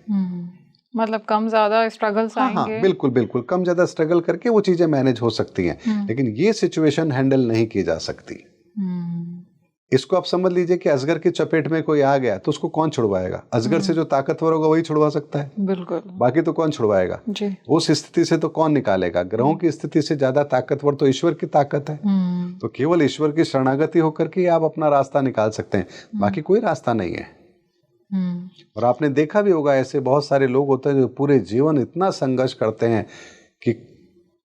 मतलब कम ज्यादा स्ट्रगल्स आएंगे। हाँ, बिल्कुल बिल्कुल, कम ज्यादा स्ट्रगल करके वो चीजें मैनेज हो सकती हैं, लेकिन ये सिचुएशन हैंडल नहीं की जा सकती। इसको आप समझ लीजिए कि अजगर की चपेट में कोई आ गया तो उसको कौन छुड़वाएगा? अजगर से जो ताकतवर होगा वही छुड़वा सकता है, बिल्कुल, बाकी तो कौन छुड़वाएगा जी। उस स्थिति से तो कौन निकालेगा? ग्रहों की स्थिति से ज्यादा ताकतवर तो ईश्वर की ताकत है। तो केवल ईश्वर की शरणागति होकर के आप अपना रास्ता निकाल सकते हैं, बाकी कोई रास्ता नहीं है। और आपने देखा भी होगा ऐसे बहुत सारे लोग होते हैं जो पूरे जीवन इतना संघर्ष करते हैं कि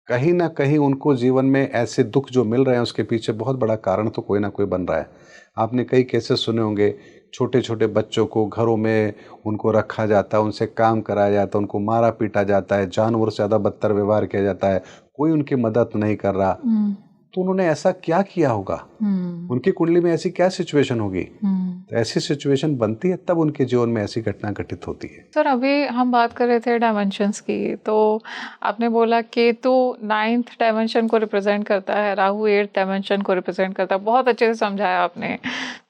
कहीं ना कहीं उनको जीवन में ऐसे दुख जो मिल रहे हैं उसके पीछे बहुत बड़ा कारण तो कोई ना कोई बन रहा है। आपने कई केसेस सुने होंगे, छोटे छोटे बच्चों को घरों में उनको रखा जाता है, उनसे काम कराया जाता है, उनको मारा पीटा जाता है, जानवरों से ज़्यादा बदतर व्यवहार किया जाता है, कोई उनकी मदद नहीं कर रहा। तो उन्होंने ऐसा क्या किया होगा? उनकी कुंडली में ऐसी क्या सिचुएशन होगी? तो ऐसी सिचुएशन बनती है तब उनके जीवन में ऐसी घटना घटित होती है। सर अभी हम बात कर रहे थे डायमेंशंस की, तो आपने बोला कि तो 9th डायमेंशन को रिप्रेजेंट करता है, राहु 8th डायमेंशन को रिप्रेजेंट करता है। बहुत अच्छे से समझाया आपने।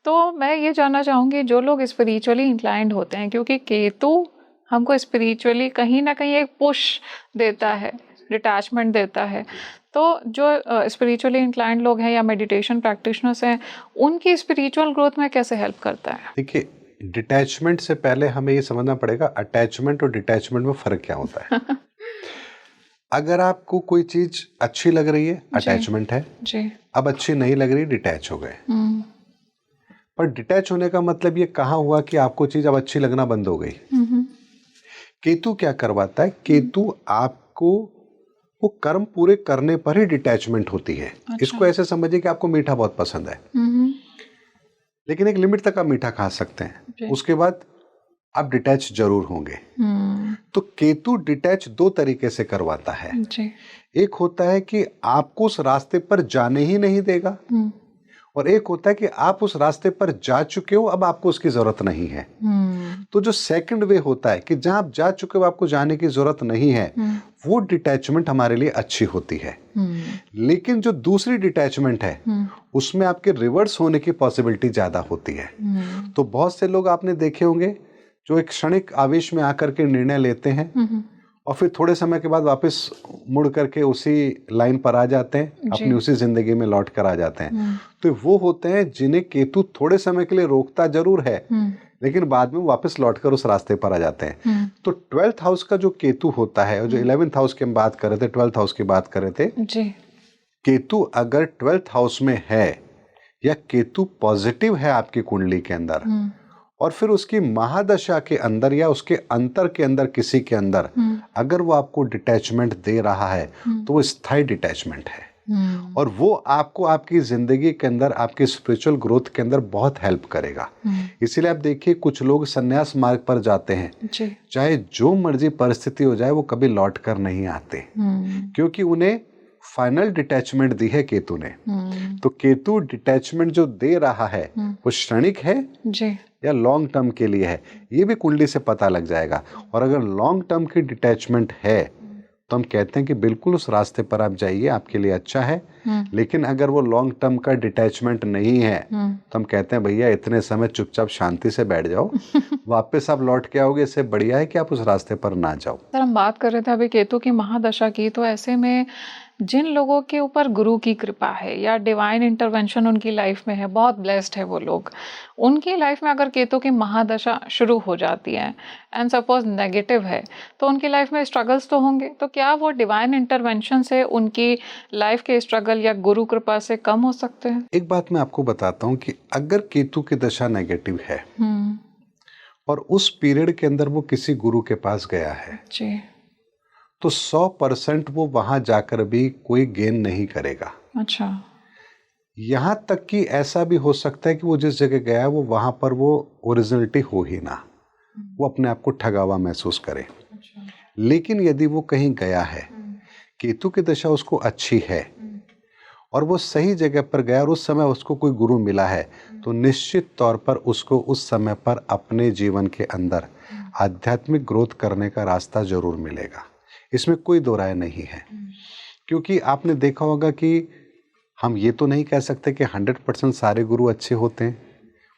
तो मैं ये जानना चाहूँगी, जो लोग स्पिरिचुअली इंक्लाइंड होते हैं, क्योंकि केतु हमको स्पिरिचुअली कहीं ना कहीं एक पुश देता है, डिटैचमेंट देता है, तो जो स्पिरिचुअली इंक्लाइंड लोग हैं या मेडिटेशन प्रैक्टिशनर्स हैं, उनकी स्पिरिचुअल ग्रोथ में कैसे हेल्प करता है? देखिए, डिटैचमेंट से पहले हमें ये समझना पड़ेगा अटैचमेंट और डिटैचमेंट में फर्क क्या होता है। अगर आपको कोई चीज अच्छी लग रही है अटैचमेंट है जी। अब अच्छी नहीं लग रही डिटैच हो गए। पर डिटैच होने का मतलब ये कहाँ हुआ कि आपको चीज अब अच्छी लगना बंद हो गई। केतु क्या करवाता है, केतु आपको वो कर्म पूरे करने पर ही डिटैचमेंट होती है। अच्छा। इसको ऐसे समझिए कि आपको मीठा बहुत पसंद है लेकिन एक लिमिट तक आप मीठा खा सकते हैं, उसके बाद आप डिटैच जरूर होंगे। तो केतु डिटैच दो तरीके से करवाता है जी। एक होता है कि आपको उस रास्ते पर जाने ही नहीं देगा और एक होता है कि आप उस रास्ते पर जा चुके हो अब आपको उसकी जरूरत नहीं है। तो जो सेकंड वे होता है कि जहां आप जा चुके हो आपको जाने की जरूरत नहीं है, वो डिटैचमेंट हमारे लिए अच्छी होती है। लेकिन जो दूसरी डिटैचमेंट है उसमें आपके रिवर्स होने की पॉसिबिलिटी ज्यादा होती है। तो बहुत से लोग आपने देखे होंगे जो एक क्षणिक आवेश में आकर के निर्णय लेते हैं और फिर थोड़े समय के बाद वापस मुड़ करके उसी लाइन पर आ जाते हैं, अपनी उसी जिंदगी में लौट कर आ जाते हैं। तो वो होते हैं जिन्हें केतु थोड़े समय के लिए रोकता जरूर है लेकिन बाद में वापस लौटकर उस रास्ते पर आ जाते हैं। तो 12th हाउस का जो केतु होता है और जो 11th हाउस की हम बात कर रहे थे, 12th हाउस की बात कर रहे थे जी। केतु अगर 12th हाउस में है या केतु पॉजिटिव है आपकी कुंडली के अंदर और फिर उसकी महादशा के अंदर या उसके अंतर के अंदर किसी के अंदर अगर वो आपको डिटैचमेंट दे रहा है तो वो स्थायी डिटैचमेंट है और वो आपको आपकी जिंदगी के अंदर आपके स्पिरिचुअल ग्रोथ के अंदर बहुत हेल्प करेगा। इसीलिए आप देखिए कुछ लोग संन्यास मार्ग पर जाते हैं जी। चाहे जो मर्जी परिस्थिति हो जाए वो कभी लौट कर नहीं आते क्योंकि उन्हें फाइनल डिटैचमेंट दी है केतु ने। तो केतु डिटैचमेंट जो दे रहा है वो क्षणिक है जी। या लॉन्ग टर्म के लिए है ये भी कुंडली से पता लग जाएगा। और अगर लॉन्ग टर्म की डिटैचमेंट है तो हम कहते हैं कि बिल्कुल उस रास्ते पर आप जाइए, आपके लिए अच्छा है। लेकिन अगर वो लॉन्ग टर्म का डिटैचमेंट नहीं है तो हम कहते हैं भैया इतने समय चुपचाप शांति से बैठ जाओ वापस आप लौट के आओगे, इससे बढ़िया है कि आप उस रास्ते पर ना जाओ। सर हम बात कर रहे थे अभी केतु की महादशा की, तो ऐसे में जिन लोगों के ऊपर गुरु की कृपा है या डिवाइन इंटरवेंशन उनकी लाइफ में है, बहुत ब्लेस्ड है वो लोग, उनकी लाइफ में अगर केतु की महादशा शुरू हो जाती है एंड सपोज नेगेटिव है तो उनकी लाइफ में स्ट्रगल्स तो होंगे, तो क्या वो डिवाइन इंटरवेंशन से उनकी लाइफ के स्ट्रगल या गुरु कृपा से कम हो सकते हैं? एक बात मैं आपको बताता हूँ कि अगर केतु की दशा नेगेटिव है और उस पीरियड के अंदर वो किसी गुरु के पास गया है जी। तो 100% वो वहां जाकर भी कोई गेन नहीं करेगा। अच्छा। यहां तक कि ऐसा भी हो सकता है कि वो जिस जगह गया है वो वहां पर वो ओरिजिनलिटी हो ही ना, वो अपने आप को ठगा हुआ महसूस करे। अच्छा। लेकिन यदि वो कहीं गया है, केतु की दशा उसको अच्छी है और वो सही जगह पर गया और उस समय उसको कोई गुरु मिला है तो निश्चित तौर पर उसको उस समय पर अपने जीवन के अंदर आध्यात्मिक ग्रोथ करने का रास्ता जरूर मिलेगा, इसमें कोई दो राय नहीं है। क्योंकि आपने देखा होगा कि हम ये तो नहीं कह सकते कि 100% सारे गुरु अच्छे होते हैं,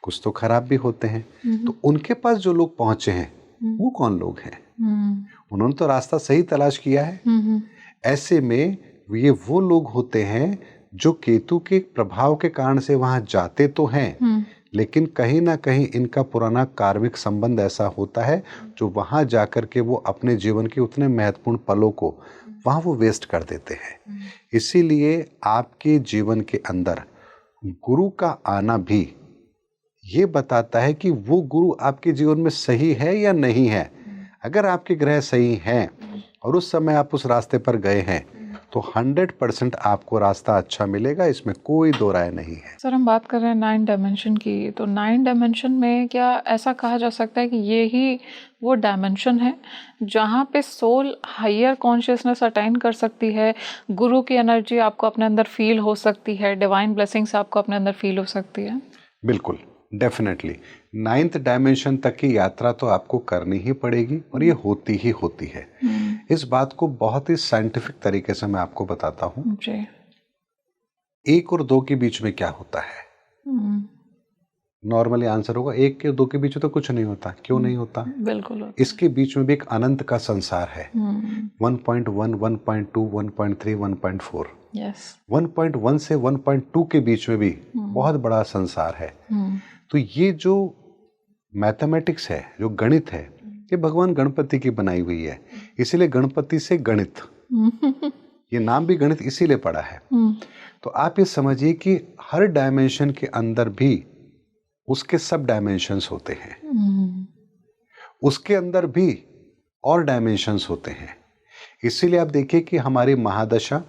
कुछ तो खराब भी होते हैं। तो उनके पास जो लोग पहुंचे हैं वो कौन लोग हैं? उन्होंने तो रास्ता सही तलाश किया है। ऐसे में ये वो लोग होते हैं जो केतु के प्रभाव के कारण से वहां जाते तो हैं लेकिन कहीं ना कहीं इनका पुराना कार्मिक संबंध ऐसा होता है जो वहां जाकर के वो अपने जीवन के उतने महत्वपूर्ण पलों को वहां वो वेस्ट कर देते हैं। इसीलिए आपके जीवन के अंदर गुरु का आना भी ये बताता है कि वो गुरु आपके जीवन में सही है या नहीं है। अगर आपके ग्रह सही हैं और उस समय आप उस रास्ते पर गए हैं तो 100% आपको रास्ता अच्छा मिलेगा, इसमें कोई दो राय नहीं है। सर हम बात कर रहे हैं 9 डायमेंशन की, तो 9 डायमेंशन में क्या ऐसा कहा जा सकता है कि ये ही वो डायमेंशन है जहाँ पे सोल हायर कॉन्शियसनेस अटेन कर सकती है, गुरु की एनर्जी आपको अपने अंदर फील हो सकती है, डिवाइन ब्लेसिंग्स आपको अपने अंदर फील हो सकती है? बिल्कुल, डेफिनेटली 9th डायमेंशन तक की यात्रा तो आपको करनी ही पड़ेगी और ये होती ही होती है। इस बात को बहुत ही साइंटिफिक तरीके से मैं आपको बताता हूँ। 1 और 2 के बीच में क्या होता है? नॉर्मली आंसर होगा 1 के 2 के बीच में तो कुछ नहीं होता। क्यों नहीं होता? बिल्कुल होता। इसके बीच में भी एक अनंत का संसार है। 1.1, 1.2, 1.3, 1.4। यस। 1.1 से 1.2 के बीच में भी बहुत बड़ा संसार है। तो ये जो मैथमेटिक्स है, जो गणित है, ये भगवान गणपति की बनाई हुई है। इसीलिए गणपति से गणित, ये नाम भी गणित इसीलिए पड़ा है। तो आप ये समझिए कि हर डायमेंशन के अंदर भी उसके सब डायमेंशंस होते हैं, उसके अंदर भी और डायमेंशंस होते हैं। इसीलिए आप देखिए कि हमारी महादशा,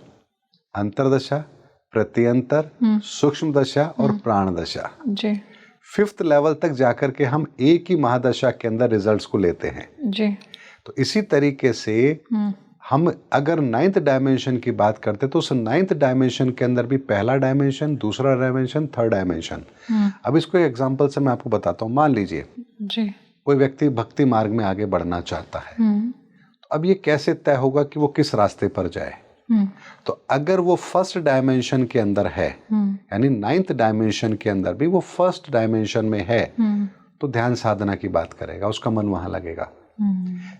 अंतरदशा, प्रत्यंतर, सूक्ष्म दशा और प्राण दशा, जी 5th लेवल तक जाकर के हम एक ही महादशा के अंदर रिजल्ट्स को लेते हैं। जी। तो इसी तरीके से हम अगर 9th डायमेंशन की बात करते तो उस 9th डायमेंशन के अंदर भी पहला डायमेंशन, दूसरा डायमेंशन, थर्ड डायमेंशन। अब इसको एक एग्जांपल से मैं आपको बताता हूँ। मान लीजिए जी कोई व्यक्ति भक्ति मार्ग में आगे बढ़ना चाहता है, तो अब ये कैसे तय होगा कि वो किस रास्ते पर जाए? तो अगर वो फर्स्ट डायमेंशन के अंदर है, यानी 9th डायमेंशन के अंदर भी वो फर्स्ट डायमेंशन में है, तो ध्यान साधना की बात करेगा, उसका मन वहां लगेगा।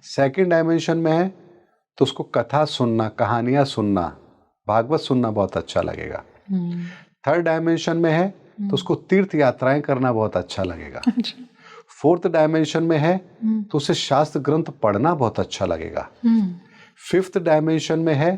सेकंड डायमेंशन में है तो उसको कथा सुनना, कहानियां सुनना, भागवत सुनना बहुत अच्छा लगेगा। थर्ड डायमेंशन में है तो उसको तीर्थ यात्राएं करना बहुत अच्छा लगेगा। फोर्थ डायमेंशन में है तो उसे शास्त्र ग्रंथ पढ़ना बहुत अच्छा लगेगा। 5th डायमेंशन में है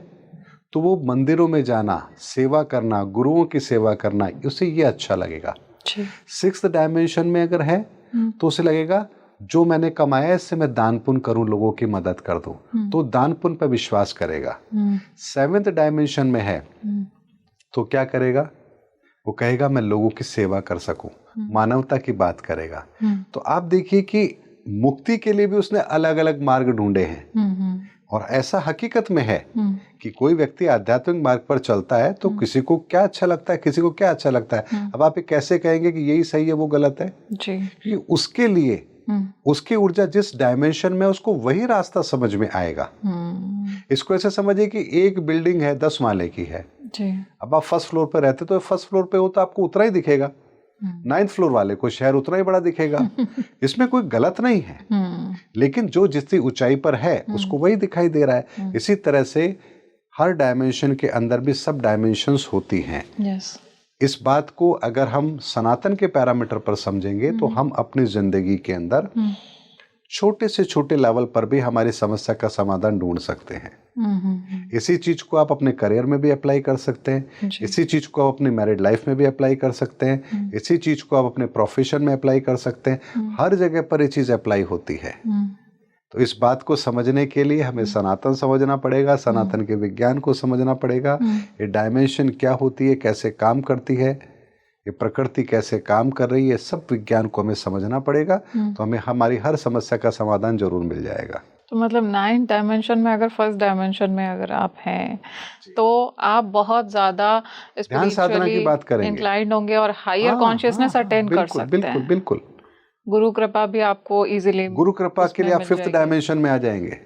तो वो मंदिरों में जाना, सेवा करना, गुरुओं की सेवा करना, उसे ये अच्छा लगेगा। 6th डायमेंशन में अगर है तो उसे लगेगा जो मैंने कमाया है इससे मैं दान पुण्य करूं, लोगों की मदद कर दूं, तो दान पुण्य पर विश्वास करेगा। 7th डायमेंशन में है तो क्या करेगा? वो कहेगा मैं लोगों की सेवा कर सकूं, मानवता की बात करेगा। तो आप देखिए कि मुक्ति के लिए भी उसने अलग अलग मार्ग ढूंढे हैं। और ऐसा हकीकत में है कि कोई व्यक्ति आध्यात्मिक मार्ग पर चलता है तो किसी को क्या अच्छा लगता है, किसी को क्या अच्छा लगता है। अब आप ये कैसे कहेंगे कि यही सही है वो गलत है? जी। क्योंकि उसके लिए उसकी ऊर्जा जिस डायमेंशन में, उसको वही रास्ता समझ में आएगा। इसको ऐसे समझिए कि एक बिल्डिंग है 10 माले की है जी। अब आप फर्स्ट फ्लोर पर रहते तो फर्स्ट फ्लोर पे हो तो आपको उतना ही दिखेगा, 9th फ्लोर वाले को शहर उतना ही बड़ा दिखेगा। इसमें कोई गलत नहीं है, लेकिन जो जितनी ऊंचाई पर है उसको वही दिखाई दे रहा है। इसी तरह से हर डायमेंशन के अंदर भी सब डायमेंशंस होती हैं। इस बात को अगर हम सनातन के पैरामीटर पर समझेंगे तो हम अपनी जिंदगी के अंदर छोटे से छोटे लेवल पर भी हमारी समस्या का समाधान ढूंढ सकते हैं। इसी चीज को आप अपने करियर में भी अप्लाई कर सकते हैं, इसी चीज को आप अपनी मैरिड लाइफ में भी अप्लाई कर सकते हैं, इसी चीज को आप अपने प्रोफेशन में अप्लाई कर सकते हैं। हर जगह पर ये चीज अप्लाई होती है। तो इस बात को समझने के लिए हमें सनातन समझना पड़ेगा, सनातन के विज्ञान को समझना पड़ेगा। ये डायमेंशन क्या होती है, कैसे काम करती है, ये प्रकृति कैसे काम कर रही है, सब विज्ञान को हमें समझना पड़ेगा। तो हमें हमारी हर समस्या का समाधान जरूर मिल जाएगा। तो मतलब 9th डायमेंशन में अगर फर्स्ट डायमेंशन में अगर आप हैं तो आप बहुत ज्यादा ध्यान साधना की बात करेंगे, इंक्लाइंड होंगे और हायर कॉन्शियसनेस अटेन कर सकते हैं। बिल्कुल बिल्कुल। गुरु कृपा भी आपको इजीली, गुरु कृपा के लिए आप 5th डायमेंशन में आ जाएंगे।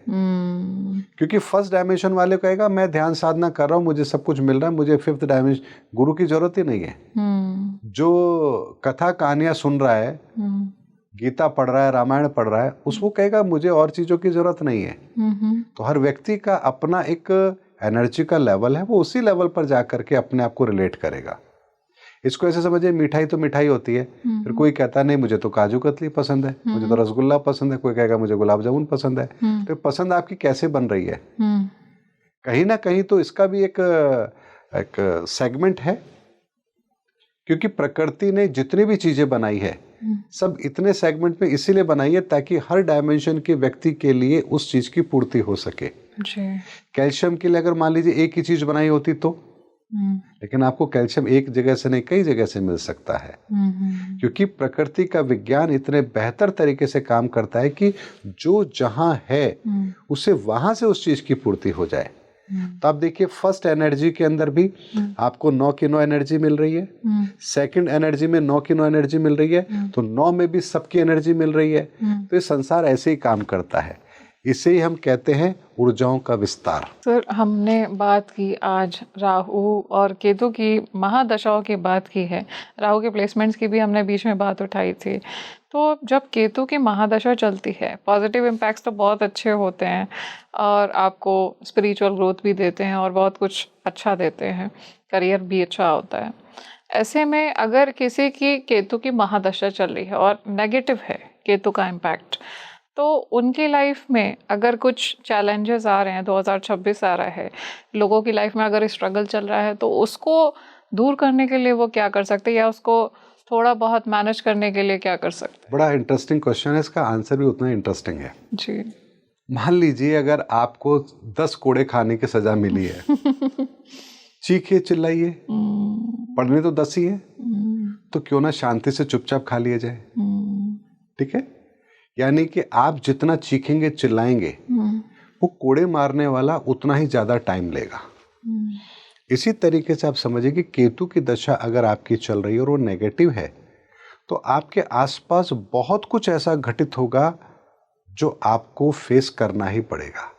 क्योंकि फर्स्ट डायमेंशन वाले कहेगा मैं ध्यान साधना कर रहा हूँ, मुझे सब कुछ मिल रहा है, मुझे 5th डायमेंशन गुरु की जरूरत ही नहीं है। जो कथा कहानियां सुन रहा है, गीता पढ़ रहा है, रामायण पढ़ रहा है, उसको कहेगा मुझे और चीजों की जरूरत नहीं है। तो हर व्यक्ति का अपना एक एनर्जी का लेवल है, वो उसी लेवल पर जाकर के अपने आप को रिलेट करेगा। इसको ऐसे समझिए, मिठाई तो मिठाई होती है, फिर कोई कहता नहीं मुझे तो काजू कतली पसंद है, मुझे तो रसगुल्ला पसंद है, कोई कहेगा मुझे गुलाब जामुन पसंद है। तो पसंद आपकी कैसे बन रही है? कहीं ना कहीं तो इसका भी एक सेगमेंट है, क्योंकि प्रकृति ने जितनी भी चीजें बनाई है सब इतने सेगमेंट में इसीलिए बनाई है ताकि हर डायमेंशन के व्यक्ति के लिए उस चीज की पूर्ति हो सके। कैल्शियम के लिए अगर मान लीजिए एक ही चीज बनाई होती तो, लेकिन आपको कैल्शियम एक जगह से नहीं कई जगह से मिल सकता है। क्योंकि प्रकृति का विज्ञान इतने बेहतर तरीके से काम करता है कि जो जहां है उसे वहां से उस चीज की पूर्ति हो जाए। तो आप देखिए फर्स्ट एनर्जी के अंदर भी आपको 9 की 9 एनर्जी मिल रही है, सेकंड एनर्जी में 9 की 9 एनर्जी मिल रही है, तो 9 में भी सबकी एनर्जी मिल रही है। तो ये संसार ऐसे ही काम करता है, इसे ही हम कहते हैं ऊर्जाओं का विस्तार। सर, हमने बात की आज राहु और केतु की महादशाओं की बात की है, राहु के प्लेसमेंट्स की भी हमने बीच में बात उठाई थी। तो जब केतु की महादशा चलती है, पॉजिटिव इम्पैक्ट्स तो बहुत अच्छे होते हैं और आपको स्पिरिचुअल ग्रोथ भी देते हैं और बहुत कुछ अच्छा देते हैं, करियर भी अच्छा होता है। ऐसे में अगर किसी की केतु की महादशा चल रही है और नेगेटिव है केतु का इम्पैक्ट, तो उनकी लाइफ में अगर कुछ चैलेंजेस आ रहे हैं, 2026 आ रहा है, लोगों की लाइफ में अगर स्ट्रगल चल रहा है, तो उसको दूर करने के लिए वो क्या कर सकते हैं, या उसको थोड़ा बहुत मैनेज करने के लिए क्या कर सकते हैं? बड़ा इंटरेस्टिंग क्वेश्चन है, इसका आंसर भी उतना इंटरेस्टिंग है जी। मान लीजिए अगर आपको 10 कोड़े खाने की सजा मिली है चीखिए चिल्लाइए, पढ़ने तो 10 ही है, तो क्यों ना शांति से चुपचाप खा लिया जाए। ठीक है, यानी कि आप जितना चीखेंगे चिल्लाएंगे वो कोड़े मारने वाला उतना ही ज्यादा टाइम लेगा। इसी तरीके से आप समझिए कि केतु की दशा अगर आपकी चल रही है और वो नेगेटिव है, तो आपके आसपास बहुत कुछ ऐसा घटित होगा जो आपको फेस करना ही पड़ेगा,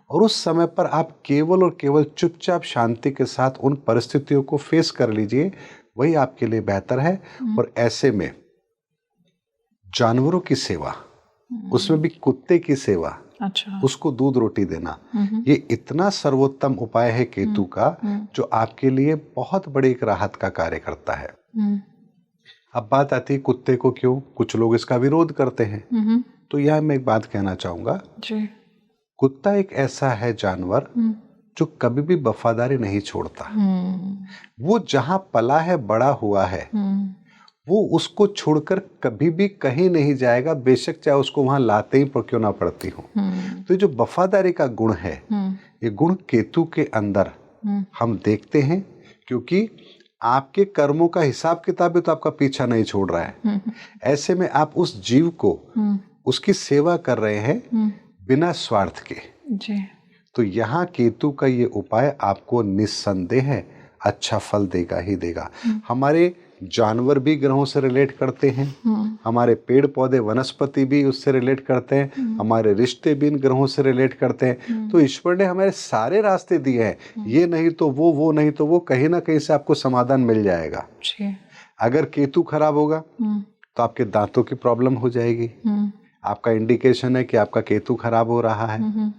और उस समय पर आप केवल और केवल चुपचाप शांति के साथ उन परिस्थितियों को फेस कर लीजिए, वही आपके लिए बेहतर है। और ऐसे में जानवरों की सेवा, उसमें भी कुत्ते की सेवा, अच्छा, उसको दूध रोटी देना, ये इतना सर्वोत्तम उपाय है केतु का, जो आपके लिए बहुत बड़ी एक राहत का कार्य करता है। अब बात आती है कुत्ते को क्यों कुछ लोग इसका विरोध करते हैं, तो यह मैं एक बात कहना चाहूंगा जी। कुत्ता एक ऐसा है जानवर जो कभी भी वफादारी नहीं छोड़ता। वो जहां पला है, बड़ा हुआ है, वो उसको छोड़कर कभी भी कहीं नहीं जाएगा, बेशक चाहे उसको वहां लाते ही क्यों ना पड़ती हो। तो जो वफादारी का गुण है, ये गुण केतु के अंदर हम देखते हैं, क्योंकि आपके कर्मों का हिसाब किताब भी तो आपका पीछा नहीं छोड़ रहा है। ऐसे में आप उस जीव को उसकी सेवा कर रहे हैं बिना स्वार्थ के जी। तो यहाँ केतु का ये उपाय आपको निस्संदेह अच्छा फल देगा ही देगा। हमारे जानवर भी ग्रहों से रिलेट करते हैं, हमारे पेड़ पौधे वनस्पति भी उससे रिलेट करते हैं, हमारे रिश्ते भी इन ग्रहों से रिलेट करते हैं। तो ईश्वर ने हमारे सारे रास्ते दिए हैं, ये नहीं तो वो नहीं तो वो, कहीं ना कहीं से आपको समाधान मिल जाएगा। अगर केतु खराब होगा तो आपके दांतों की प्रॉब्लम हो जाएगी, आपका इंडिकेशन है कि आपका केतु खराब हो रहा है।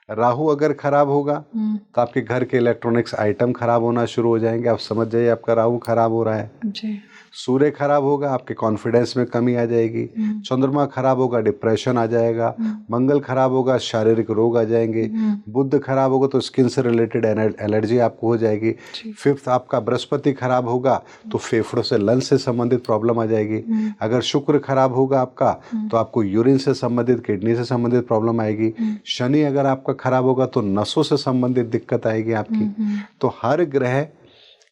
राहु अगर खराब होगा तो आपके घर के इलेक्ट्रॉनिक्स आइटम खराब होना शुरू हो जाएंगे, आप समझ जाइए आपका राहु खराब हो रहा है जी। सूर्य खराब होगा, आपके कॉन्फिडेंस में कमी आ जाएगी। चंद्रमा खराब होगा, डिप्रेशन आ जाएगा। मंगल खराब होगा, शारीरिक रोग आ जाएंगे। बुध खराब होगा तो स्किन से रिलेटेड एलर्जी आपको हो जाएगी। फिफ्थ आपका बृहस्पति खराब होगा तो फेफड़ों से लंग्स से संबंधित प्रॉब्लम आ जाएगी। अगर शुक्र खराब होगा आपका तो आपको यूरिन से संबंधित, किडनी से संबंधित प्रॉब्लम आएगी। शनि अगर आपका खराब होगा तो नसों से संबंधित दिक्कत आएगी आपकी। तो हर ग्रह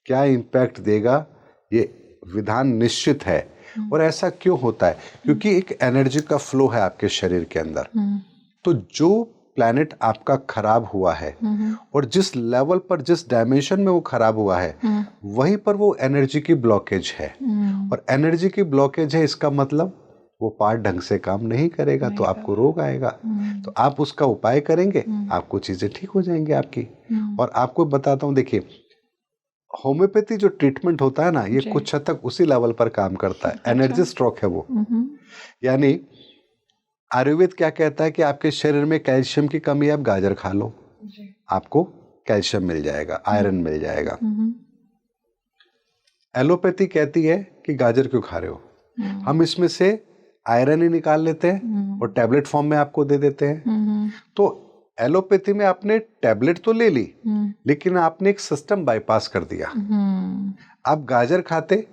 क्या इम्पैक्ट देगा ये विधान निश्चित है। और ऐसा क्यों होता है? क्योंकि एक एनर्जी का फ्लो है आपके शरीर के अंदर। तो जो प्लैनेट आपका खराब हुआ है और जिस लेवल पर, जिस डायमेंशन में वो खराब हुआ है, वहीं पर वो एनर्जी की ब्लॉकेज है। और एनर्जी की ब्लॉकेज है, इसका मतलब वो पार्ट ढंग से काम नहीं करेगा तो आपको रोग आएगा। तो आप उसका उपाय करेंगे, आपको चीजें ठीक हो जाएंगी आपकी। और आपको बताता हूँ, देखिए होम्योपैथी जो ट्रीटमेंट होता है ना, ये कुछ हद तक उसी लेवल पर काम करता है। एनर्जी स्ट्रोक है वो। यानी आयुर्वेद क्या कहता है कि आपके शरीर में कैल्शियम की कमी है, आप गाजर खा लो, आपको कैल्शियम मिल जाएगा, आयरन मिल जाएगा। एलोपैथी कहती है कि गाजर क्यों खा रहे हो, हम इसमें से आयरन ही निकाल लेते हैं और टैबलेट फॉर्म में आपको दे देते हैं। तो एलोपैथी में आपने टैबलेट तो ले ली, लेकिन आपने एक सिस्टम बाईपास कर दिया। आप गाजर खाते,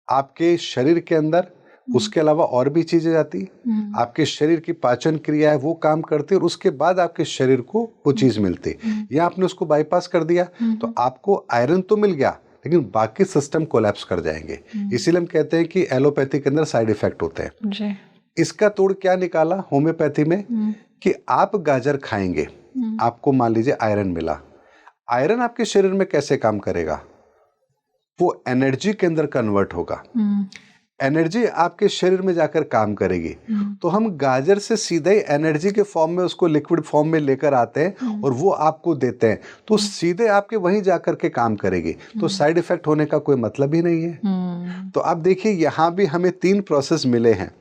आपके शरीर के अंदर उसके अलावा और भी चीजें जाती, आपके शरीर की पाचन क्रिया है वो काम करती, और उसके बाद आपके शरीर को वो चीज मिलती। या आपने उसको बाईपास कर दिया तो आपको आयरन तो मिल गया, लेकिन बाकी सिस्टम कोलैप्स कर जाएंगे। इसीलिए हम कहते हैं कि एलोपैथी के अंदर साइड इफेक्ट होते हैं। इसका तोड़ क्या निकाला होम्योपैथी में कि आप गाजर खाएंगे, आपको मान लीजिए आयरन मिला। आयरन आपके शरीर में कैसे काम करेगा? वो एनर्जी के अंदर कन्वर्ट होगा, एनर्जी आपके शरीर में जाकर काम करेगी। तो हम गाजर से सीधे ही एनर्जी के फॉर्म में उसको लिक्विड फॉर्म में लेकर आते हैं और वो आपको देते हैं, तो सीधे आपके वहीं जाकर के काम करेगी। तो साइड इफेक्ट होने का कोई मतलब ही नहीं है। तो आप देखिए यहाँ भी हमें 3 प्रोसेस मिले हैं।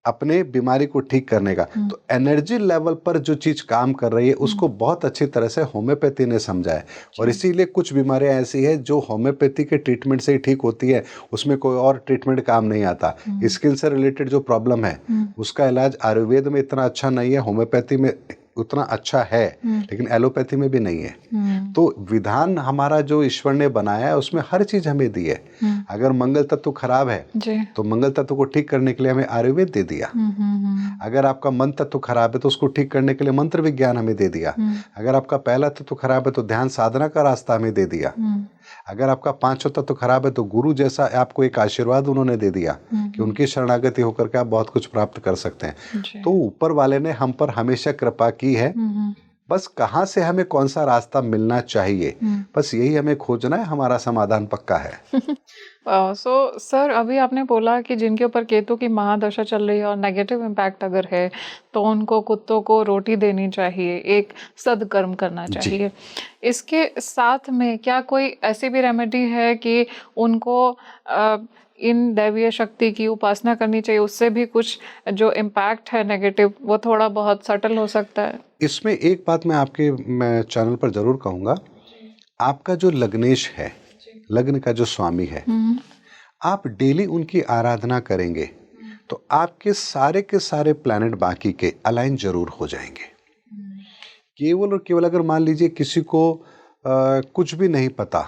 अपने बीमारी को ठीक करने का। तो एनर्जी लेवल पर जो चीज काम कर रही है उसको बहुत अच्छी तरह से होम्योपैथी ने समझा है, और इसीलिए कुछ बीमारियां ऐसी है जो होम्योपैथी के ट्रीटमेंट से ही ठीक होती है, उसमें कोई और ट्रीटमेंट काम नहीं आता। स्किन से रिलेटेड जो प्रॉब्लम है उसका इलाज आयुर्वेद में इतना अच्छा नहीं है, होम्योपैथी में उतना अच्छा है, लेकिन एलोपैथी में भी नहीं है। तो विधान हमारा जो ईश्वर ने बनाया है उसमें हर चीज हमें दी है। अगर मंगल तत्व खराब है तो मंगल तत्व को ठीक करने के लिए हमें आयुर्वेद दे दिया। अगर आपका मन तत्व खराब है तो उसको ठीक करने के लिए मंत्र विज्ञान हमें दे दिया। अगर आपका पहला तत्व खराब है तो ध्यान साधना का रास्ता हमें दे दिया। अगर आपका पांचवा तत्व खराब है तो गुरु जैसा आपको एक आशीर्वाद उन्होंने दे दिया कि उनकी शरणागति होकर के आप बहुत कुछ प्राप्त कर सकते हैं। तो ऊपर वाले ने हम पर हमेशा कृपा की है, बस कहाँ से हमें कौन सा रास्ता मिलना चाहिए, बस यही हमें खोजना है, हमारा समाधान पक्का है। सो सर, अभी आपने बोला कि जिनके ऊपर केतु की महादशा चल रही है और नेगेटिव इम्पैक्ट अगर है तो उनको कुत्तों को रोटी देनी चाहिए, एक सदकर्म करना चाहिए। इसके साथ में क्या कोई ऐसी भी रेमेडी है कि उनको इन दैवीय शक्ति की उपासना करनी चाहिए, उससे भी कुछ जो इम्पैक्ट है नेगेटिव वो थोड़ा बहुत सटल हो सकता है? इसमें एक बात मैं चैनल पर जरूर कहूँगा, आपका जो लग्नेश है, लग्न का जो स्वामी है, आप डेली उनकी आराधना करेंगे तो आपके सारे के सारे प्लैनेट बाकी के अलाइन जरूर हो जाएंगे। केवल और केवल अगर मान लीजिए किसी को कुछ भी नहीं पता,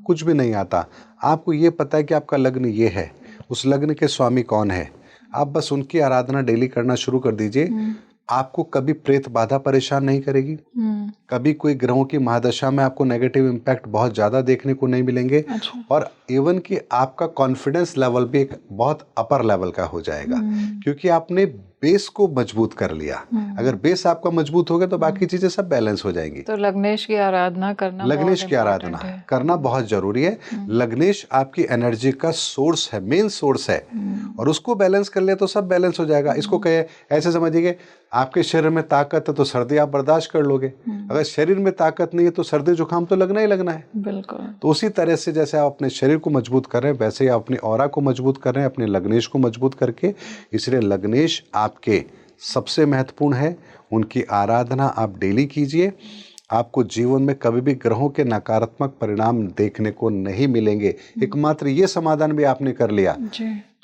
कुछ भी नहीं आता, आपको ये पता है कि आपका लग्न ये है, उस लग्न के स्वामी कौन है, आप बस उनकी आराधना डेली करना शुरू कर दीजिए। आपको कभी प्रेत बाधा परेशान नहीं करेगी, कभी कोई ग्रहों की महादशा में आपको नेगेटिव इम्पैक्ट बहुत ज़्यादा देखने को नहीं मिलेंगे। और इवन कि आपका कॉन्फिडेंस लेवल भी एक बहुत अपर लेवल का हो जाएगा, क्योंकि आपने बेस को मजबूत कर लिया। अगर बेस आपका मजबूत हो गया तो बाकी चीजें सब बैलेंस हो जाएंगी। तो लग्नेश की आराधना करना, लग्नेश की आराधना करना बहुत जरूरी है। लग्नेश आपकी एनर्जी का सोर्स है, मेन सोर्स है, और उसको बैलेंस कर लिया तो सब बैलेंस हो जाएगा। इसको कहे ऐसे समझिए, आपके शरीर में ताकत है तो सर्दी आप बर्दाश्त कर लोगे, अगर शरीर में ताकत नहीं है तो सर्दी जुकाम तो लगना ही लगना है। बिल्कुल। तो उसी तरह से जैसे आप अपने शरीर को मजबूत कर रहे हैं, वैसे ही आप अपनी ऑरा को मजबूत कर रहे हैं, अपने लग्नेश को मजबूत करके। इसलिए लग्नेश आपके सबसे महत्वपूर्ण है, उनकी आराधना आप डेली कीजिए। आपको जीवन में कभी भी ग्रहों के नकारात्मक परिणाम देखने को नहीं मिलेंगे। एकमात्र ये समाधान भी आपने कर लिया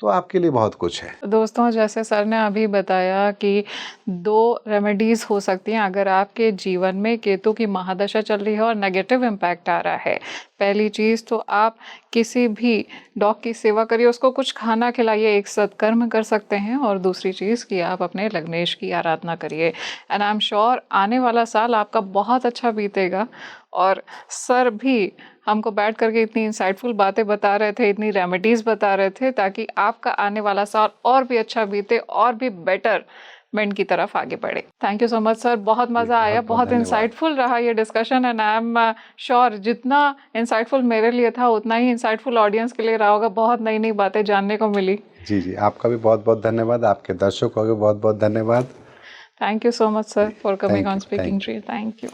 तो आपके लिए बहुत कुछ है। दोस्तों, जैसे सर ने अभी बताया कि 2 रेमेडीज हो सकती हैं अगर आपके जीवन में केतु की महादशा चल रही है और नेगेटिव इम्पैक्ट आ रहा है। पहली चीज़ तो आप किसी भी डॉग की सेवा करिए, उसको कुछ खाना खिलाइए, एक सत्कर्म कर सकते हैं। और दूसरी चीज़ कि आप अपने लग्नेश की आराधना करिए, एंड आई एम श्योर आने वाला साल आपका बहुत अच्छा बीतेगा। और सर भी हमको बैठ करके इतनी इंसाइटफुल बातें बता रहे थे, इतनी रेमेडीज़ बता रहे थे, ताकि आपका आने वाला साल और भी अच्छा बीते और भी बेटरमेंट की तरफ आगे बढ़े। Thank you so much sir, बहुत मज़ा आया, बहुत इंसाइटफुल रहा ये discussion, and I am sure जितना इंसाइटफुल मेरे लिए था उतना ही इंसाइटफुल ऑडियंस के लिए रहा होगा। बहुत नई नई बातें जानने को मिली। जी जी, आपका भी बहुत बहुत धन्यवाद, आपके दर्शकों को भी बहुत बहुत धन्यवाद। Thank you so much sir for coming on speaking tree. Thank you.